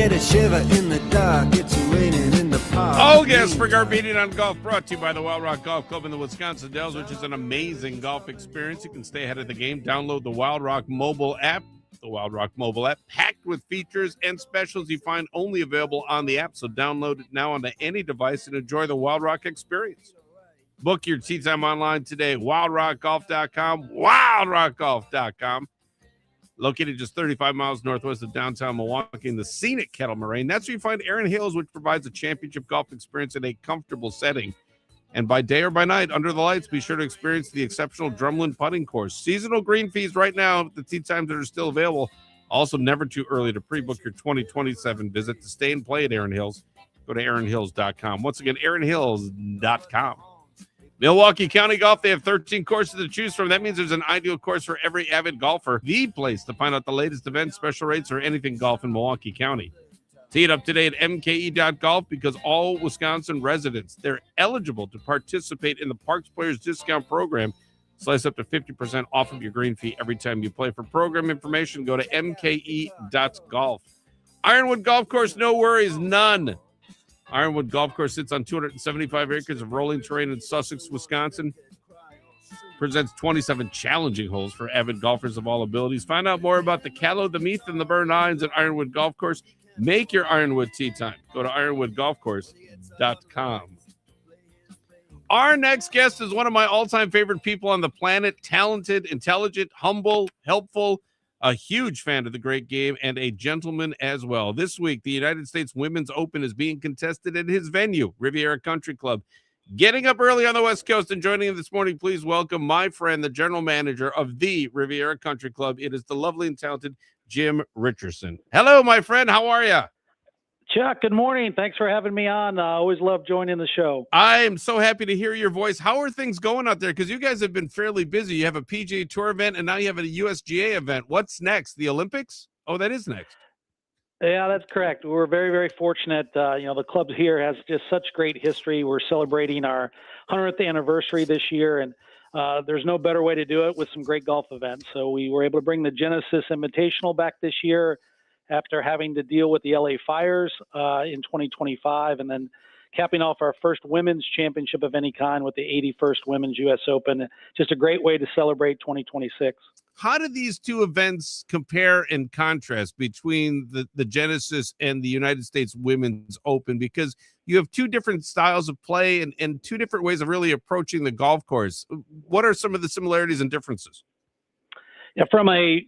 get a shiver in the dark. It's raining in the park. All guests for Garbedian on Golf brought to you by the Wild Rock Golf Club in the Wisconsin Dells, which is an amazing golf experience. You can stay ahead of the game. Download the Wild Rock mobile app. The Wild Rock mobile app, packed with features and specials you find only available on the app. So download it now onto any device and enjoy the Wild Rock experience. Book your tee time online today. WildRockGolf.com. WildRockGolf.com. Located just 35 miles northwest of downtown Milwaukee in the scenic Kettle Moraine. That's where you find Erin Hills, which provides a championship golf experience in a comfortable setting. And by day or by night, under the lights, be sure to experience the exceptional Drumlin putting course. Seasonal green fees right now, the tee times that are still available. Also, never too early to pre-book your 2027 visit to stay and play at Erin Hills. Go to erinhills.com. Once again, erinhills.com. Milwaukee County Golf, they have 13 courses to choose from. That means there's an ideal course for every avid golfer. The place to find out the latest events, special rates, or anything golf in Milwaukee County. Tee it up today at mke.golf because all Wisconsin residents, they're eligible to participate in the Parks Players Discount Program. Slice up to 50% off of your green fee every time you play. For program information, go to mke.golf. Ironwood Golf Course, no worries, none. Ironwood Golf Course sits on 275 acres of rolling terrain in Sussex, Wisconsin. Presents 27 challenging holes for avid golfers of all abilities. Find out more about the Callow, the Meath, and the Burn Irons at Ironwood Golf Course. Make your Ironwood tee time. Go to ironwoodgolfcourse.com. Our next guest is one of my all-time favorite people on the planet. Talented, intelligent, humble, helpful, a huge fan of the great game, and a gentleman as well. This week, the United States Women's Open is being contested at his venue, Riviera Country Club. Getting up early on the West Coast and joining him this morning, please welcome my friend, the general manager of the Riviera Country Club. It is the lovely and talented Jim Richardson. Hello, my friend. How are you? Chuck, good morning. Thanks for having me on. I always love joining the show. I am so happy to hear your voice. How are things going out there? Because you guys have been fairly busy. You have a PGA Tour event, and now you have a USGA event. What's next? The Olympics? Oh, that is next. Yeah, that's correct. We're very, very fortunate. The club here has just such great history. We're celebrating our 100th anniversary this year, and there's no better way to do it with some great golf events. So we were able to bring the Genesis Invitational back this year after having to deal with the LA fires in 2025, and then capping off our first women's championship of any kind with the 81st Women's U.S. Open. Just a great way to celebrate 2026. How do these two events compare and contrast between the Genesis and the United States Women's Open? Because you have two different styles of play and two different ways of really approaching the golf course. What are some of the similarities and differences? Yeah, from a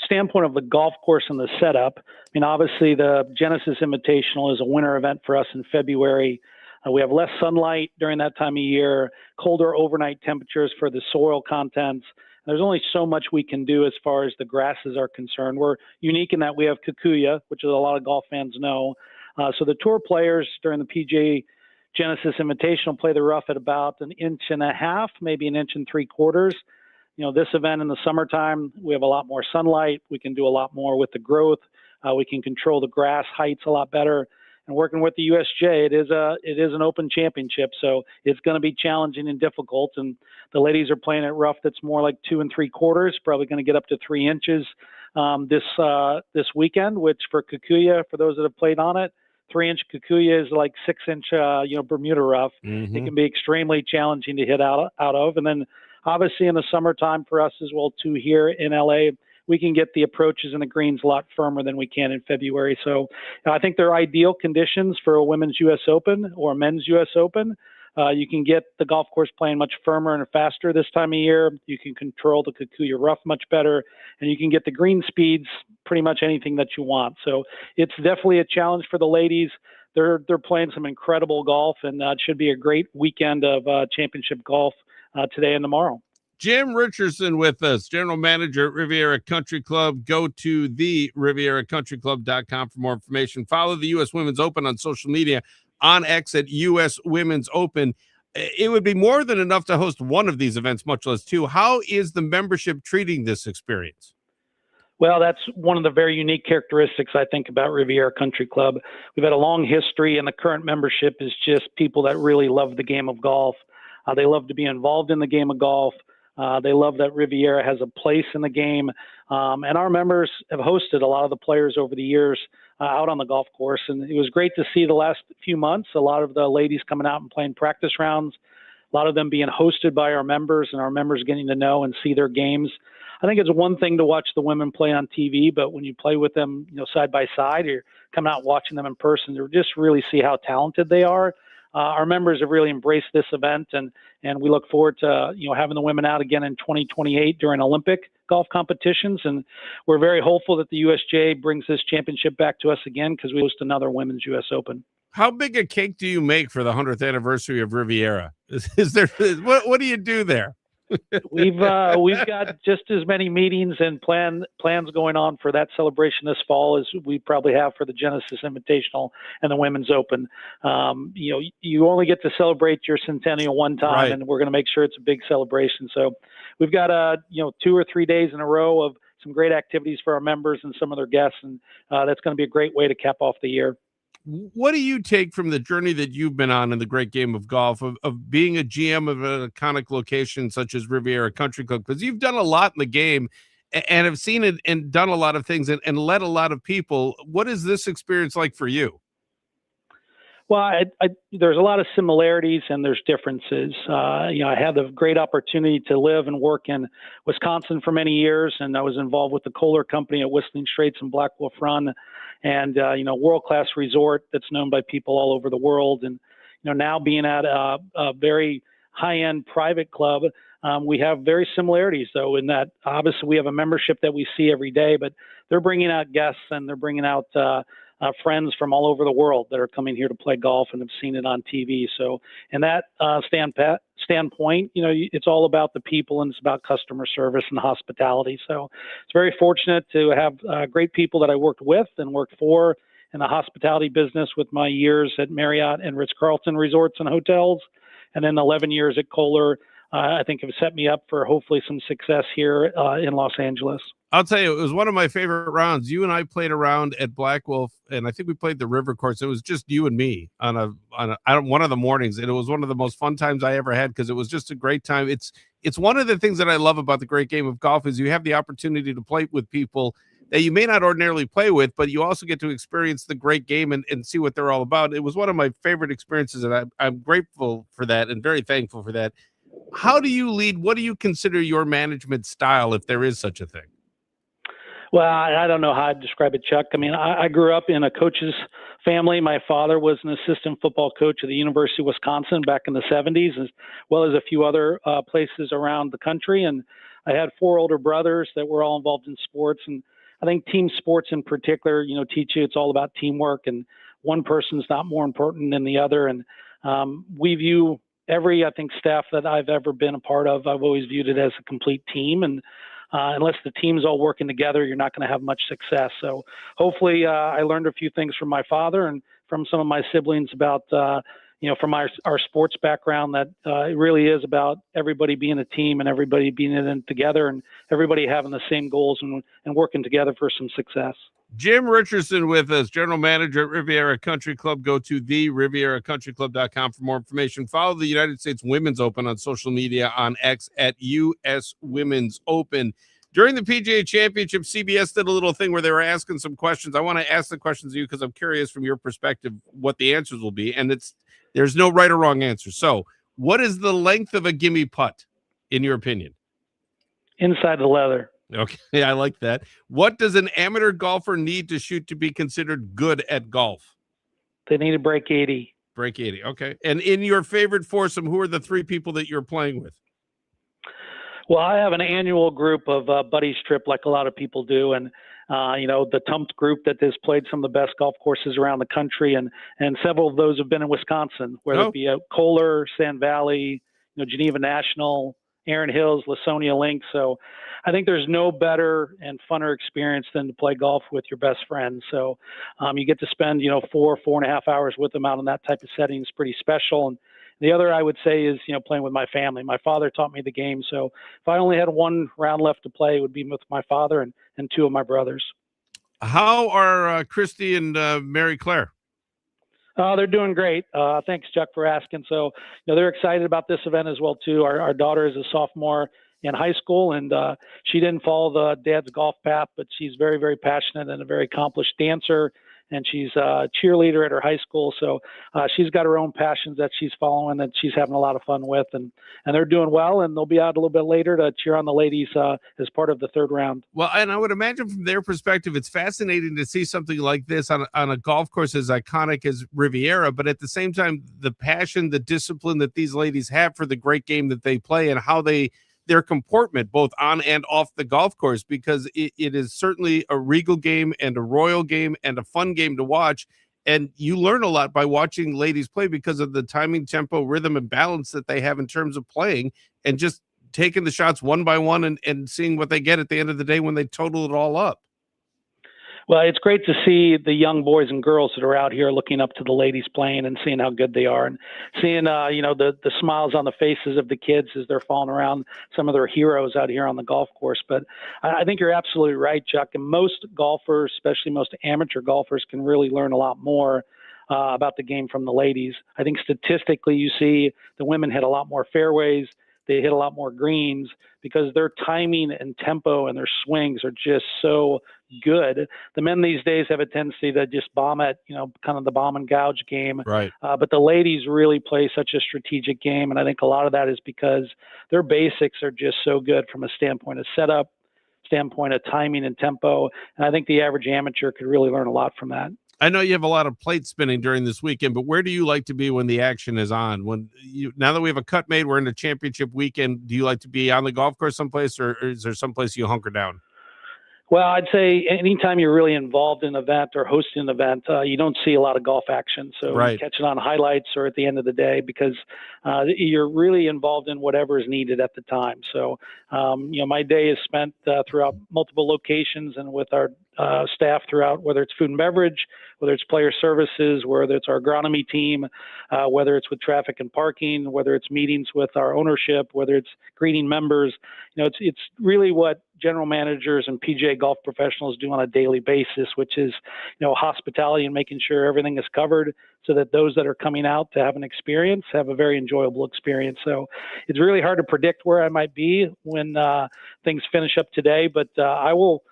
standpoint of the golf course and the setup, I mean, obviously the Genesis Invitational is a winter event for us in February. We have less sunlight during that time of year, colder overnight temperatures for the soil contents. There's only so much we can do as far as the grasses are concerned. We're unique in that we have Kikuyu, which is a lot of golf fans know. So the tour players during the PGA Genesis Invitational play the rough at about 1.5 inches, maybe 1.75 inches. This event in the summertime, we have a lot more sunlight. We can do a lot more with the growth. We can control the grass heights a lot better. And working with the USJ, it is an open championship, so it's going to be challenging and difficult. And the ladies are playing it rough that's more like 2 3/4, probably going to get up to 3 inches this weekend. Which for Kikuyu, for those that have played on it, 3-inch Kikuyu is like 6-inch Bermuda rough. Mm-hmm. It can be extremely challenging to hit out of. And then obviously in the summertime for us as well too here in LA, we can get the approaches and the greens a lot firmer than we can in February. So I think they're ideal conditions for a women's U.S. Open or a men's U.S. Open. You can get the golf course playing much firmer and faster this time of year. You can control the Kikuyu rough much better, and you can get the green speeds pretty much anything that you want. So it's definitely a challenge for the ladies. They're playing some incredible golf, and it should be a great weekend of championship golf today and tomorrow. Jim Richardson with us, General Manager at Riviera Country Club. Go to the RivieraCountryClub.com for more information. Follow the U.S. Women's Open on social media, on X at U.S. Women's Open. It would be more than enough to host one of these events, much less two. How is the membership treating this experience? Well, that's one of the very unique characteristics, I think, about Riviera Country Club. We've had a long history, and the current membership is just people that really love the game of golf. They love to be involved in the game of golf. They love that Riviera has a place in the game. And our members have hosted a lot of the players over the years out on the golf course. And it was great to see the last few months, a lot of the ladies coming out and playing practice rounds, a lot of them being hosted by our members and our members getting to know and see their games. I think it's one thing to watch the women play on TV, but when you play with them, side by side, or you're coming out watching them in person, to just really see how talented they are. Our members have really embraced this event, and we look forward to having the women out again in 2028 during Olympic golf competitions. And we're very hopeful that the USJ brings this championship back to us again, because we host another Women's US Open. How big a cake do you make for the 100th anniversary of Riviera? Is there what do you do there? We've got just as many meetings and plans going on for that celebration this fall as we probably have for the Genesis Invitational and the Women's Open. You only get to celebrate your centennial one time, right, and we're going to make sure it's a big celebration. So we've got 2 or 3 days in a row of some great activities for our members and some of their guests, and that's going to be a great way to cap off the year. What do you take from the journey that you've been on in the great game of golf, of being a GM of an iconic location such as Riviera Country Club? Because you've done a lot in the game and have seen it and done a lot of things and led a lot of people. What is this experience like for you? Well, there's a lot of similarities and there's differences. I had the great opportunity to live and work in Wisconsin for many years, and I was involved with the Kohler Company at Whistling Straits and Black Wolf Run, and world-class resort that's known by people all over the world. And now being at a very high-end private club, we have very similarities, though, in that obviously we have a membership that we see every day, but they're bringing out guests and they're bringing out friends from all over the world that are coming here to play golf and have seen it on TV. So in that standpoint, it's all about the people and it's about customer service and hospitality. So it's very fortunate to have great people that I worked with and worked for in the hospitality business with my years at Marriott and Ritz-Carlton resorts and hotels. And then 11 years at Kohler, I think have set me up for hopefully some success here in Los Angeles. I'll tell you, it was one of my favorite rounds. You and I played around at Black Wolf, and I think we played the river course. It was just you and me on one of the mornings, and it was one of the most fun times I ever had because it was just a great time. It's one of the things that I love about the great game of golf is you have the opportunity to play with people that you may not ordinarily play with, but you also get to experience the great game and see what they're all about. It was one of my favorite experiences, and I'm grateful for that and very thankful for that. How do you lead? What do you consider your management style, if there is such a thing? Well, I don't know how I'd describe it, Chuck. I mean, I grew up in a coach's family. My father was an assistant football coach at the University of Wisconsin back in the 70s, as well as a few other places around the country. And I had 4 older brothers that were all involved in sports. And I think team sports in particular, teach you it's all about teamwork, and one person's not more important than the other. And we view every, staff that I've ever been a part of, I've always viewed it as a complete team. And unless the team's all working together, you're not going to have much success. So hopefully I learned a few things from my father and from some of my siblings about, from our sports background, that it really is about everybody being a team and everybody being in it together and everybody having the same goals and working together for some success. Jim Richardson with us, general manager at Riviera Country Club. Go to therivieracountryclub.com for more information. Follow the United States Women's Open on social media on X at US Women's Open. During the PGA Championship, CBS did a little thing where they were asking some questions. I want to ask the questions of you because I'm curious from your perspective what the answers will be. And there's no right or wrong answer. So what is the length of a gimme putt, in your opinion? Inside the leather. Okay, I like that. What does an amateur golfer need to shoot to be considered good at golf? They need to break 80. Break 80, okay. And in your favorite foursome, who are the 3 people that you're playing with? Well, I have an annual group of buddies trip like a lot of people do. And, the Tumped group that has played some of the best golf courses around the country. And several of those have been in Wisconsin, whether it be at Kohler, Sand Valley, Geneva National, Erin Hills, Lasonia Links. So I think there's no better and funner experience than to play golf with your best friend. So you get to spend, 4.5 hours with them out in that type of setting. It's pretty special. And the other I would say is, playing with my family. My father taught me the game. So if I only had one round left to play, it would be with my father and 2 of my brothers. How are Christy and Mary Claire? They're doing great. Thanks, Chuck, for asking. So, they're excited about this event as well, too. Our daughter is a sophomore in high school, and she didn't follow the dad's golf path, but she's very, very passionate and a very accomplished dancer. And she's a cheerleader at her high school. So she's got her own passions that she's following that she's having a lot of fun with. And they're doing well, and they'll be out a little bit later to cheer on the ladies as part of the third round. Well, and I would imagine from their perspective, it's fascinating to see something like this on a golf course as iconic as Riviera, but at the same time, the passion, the discipline that these ladies have for the great game that they play and how their comportment both on and off the golf course, because it is certainly a regal game and a royal game and a fun game to watch. And you learn a lot by watching ladies play because of the timing, tempo, rhythm, and balance that they have in terms of playing and just taking the shots one by one and seeing what they get at the end of the day when they total it all up. Well, it's great to see the young boys and girls that are out here looking up to the ladies playing and seeing how good they are, and seeing the smiles on the faces of the kids as they're following around some of their heroes out here on the golf course. But I think you're absolutely right, Chuck. And most golfers, especially most amateur golfers, can really learn a lot more about the game from the ladies. I think statistically, you see the women hit a lot more fairways. They hit a lot more greens because their timing and tempo and their swings are just so good. The men these days have a tendency to just bomb at, kind of the bomb and gouge game. Right. But the ladies really play such a strategic game. And I think a lot of that is because their basics are just so good from a standpoint of setup, standpoint of timing and tempo. And I think the average amateur could really learn a lot from that. I know you have a lot of plate spinning during this weekend, but where do you like to be when the action is on? Now that we have a cut made, we're in a championship weekend. Do you like to be on the golf course someplace, or is there someplace you hunker down? Well, I'd say anytime you're really involved in an event or hosting an event, you don't see a lot of golf action. So right. You catch it on highlights or at the end of the day because you're really involved in whatever is needed at the time. So, my day is spent throughout multiple locations and with our staff throughout, whether it's food and beverage, whether it's player services, whether it's our agronomy team, whether it's with traffic and parking, whether it's meetings with our ownership, whether it's greeting members. It's really what general managers and PGA golf professionals do on a daily basis, which is, hospitality and making sure everything is covered so that those that are coming out to have an experience have a very enjoyable experience. So it's really hard to predict where I might be when things finish up today, but I will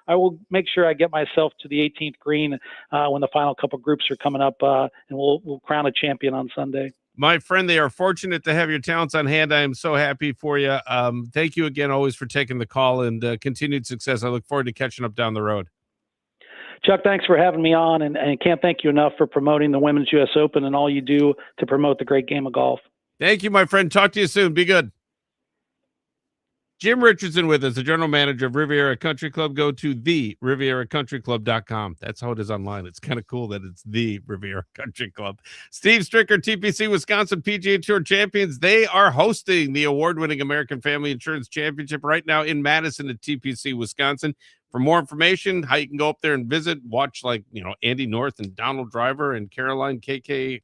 make sure I get myself to the 18th green when the final couple groups are coming up, and we'll crown a champion on Sunday. My friend, they are fortunate to have your talents on hand. I am so happy for you. Thank you again always for taking the call, and continued success. I look forward to catching up down the road. Chuck, thanks for having me on, and can't thank you enough for promoting the Women's U.S. Open and all you do to promote the great game of golf. Thank you, my friend. Talk to you soon. Be good. Jim Richardson with us, the general manager of Riviera Country Club. Go to therivieracountryclub.com. That's how it is online. It's kind of cool that it's the Riviera Country Club. Steve Stricker, TPC Wisconsin PGA Tour champions. They are hosting the award-winning American Family Insurance Championship right now in Madison at TPC Wisconsin. For more information, how you can go up there and visit, watch Andy North and Donald Driver and Caroline KK.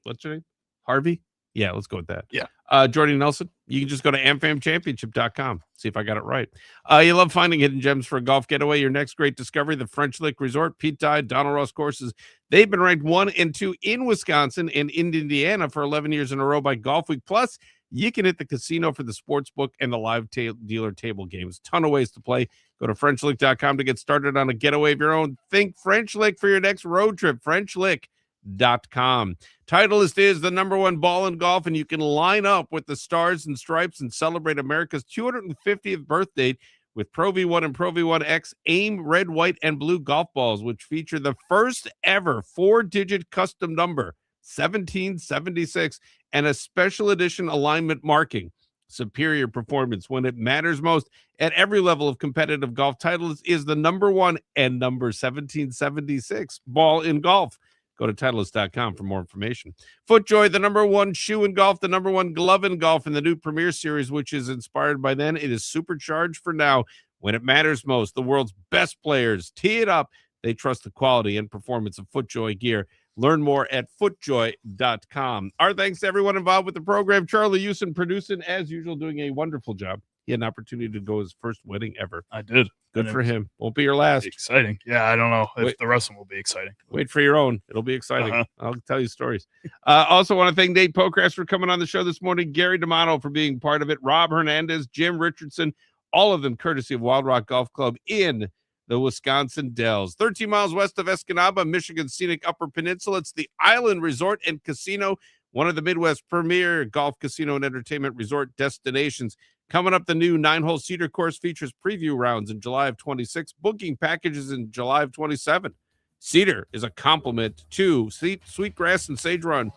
What's her name? Harvey? Yeah, let's go with that. Yeah. Jordy Nelson, you can just go to amfamchampionship.com. See if I got it right. You love finding hidden gems for a golf getaway. Your next great discovery, the French Lick Resort, Pete Dye, Donald Ross courses. They've been ranked 1 and 2 in Wisconsin and in Indiana for 11 years in a row by Golf Week. Plus, you can hit the casino for the sports book and the live dealer table games. Ton of ways to play. Go to FrenchLick.com to get started on a getaway of your own. Think French Lick for your next road trip. FrenchLick.com. Titleist is the #1 ball in golf, and you can line up with the stars and stripes and celebrate America's 250th birthday with Pro V1 and Pro V1X AIM red, white, and blue golf balls, which feature the first ever 4-digit custom number, 1776, and a special edition alignment marking. Superior performance when it matters most at every level of competitive golf. Titleist is the #1 and number 1776 ball in golf. Go to Titleist.com for more information. FootJoy, the #1 shoe in golf, the #1 glove in golf in the new Premier Series, which is inspired by then. It is supercharged for now when it matters most. The world's best players tee it up. They trust the quality and performance of FootJoy gear. Learn more at footjoy.com. Our thanks to everyone involved with the program. Charlie Houston producing, as usual, doing a wonderful job. He had an opportunity to go his first wedding ever. I did. Good And for it him. Won't be your last. Exciting. Yeah, I don't know if Wait. the rest of them will be exciting. Wait for your own. It'll be exciting. Uh-huh. I'll tell you stories. Also want to thank Nate Pokrass for coming on the show this morning, Gary DiMano for being part of it, Rob Hernandez, Jim Richardson, all of them courtesy of Wild Rock Golf Club in the Wisconsin Dells. 13 miles west of Escanaba, Michigan's scenic Upper Peninsula. It's the Island Resort and Casino, one of the Midwest's premier golf, casino, and entertainment resort destinations. Coming up, the new 9-hole Cedar course features preview rounds in July of 26, booking packages in July of 27. Cedar is a complement to Sweetgrass and Sage Run.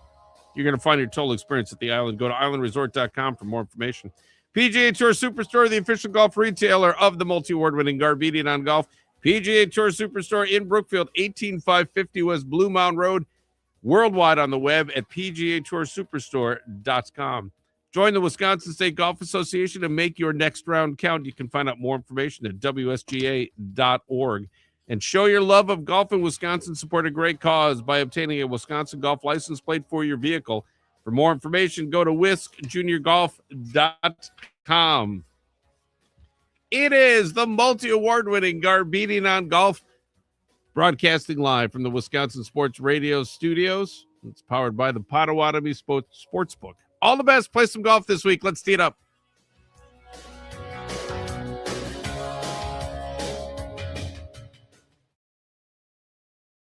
You're going to find your total experience at the island. Go to islandresort.com for more information. PGA Tour Superstore, the official golf retailer of the multi-award-winning Garbedian on Golf. PGA Tour Superstore in Brookfield, 18550 West Blue Mound Road. Worldwide on the web at pgatoursuperstore.com. Join the Wisconsin State Golf Association and make your next round count. You can find out more information at wsga.org. And show your love of golf in Wisconsin. Support a great cause by obtaining a Wisconsin golf license plate for your vehicle. For more information, go to whiskjuniorgolf.com. It is the multi-award-winning Garbedian on Golf, broadcasting live from the Wisconsin Sports Radio studios. It's powered by the Potawatomi Sportsbook. All the best. Play some golf this week. Let's tee it up.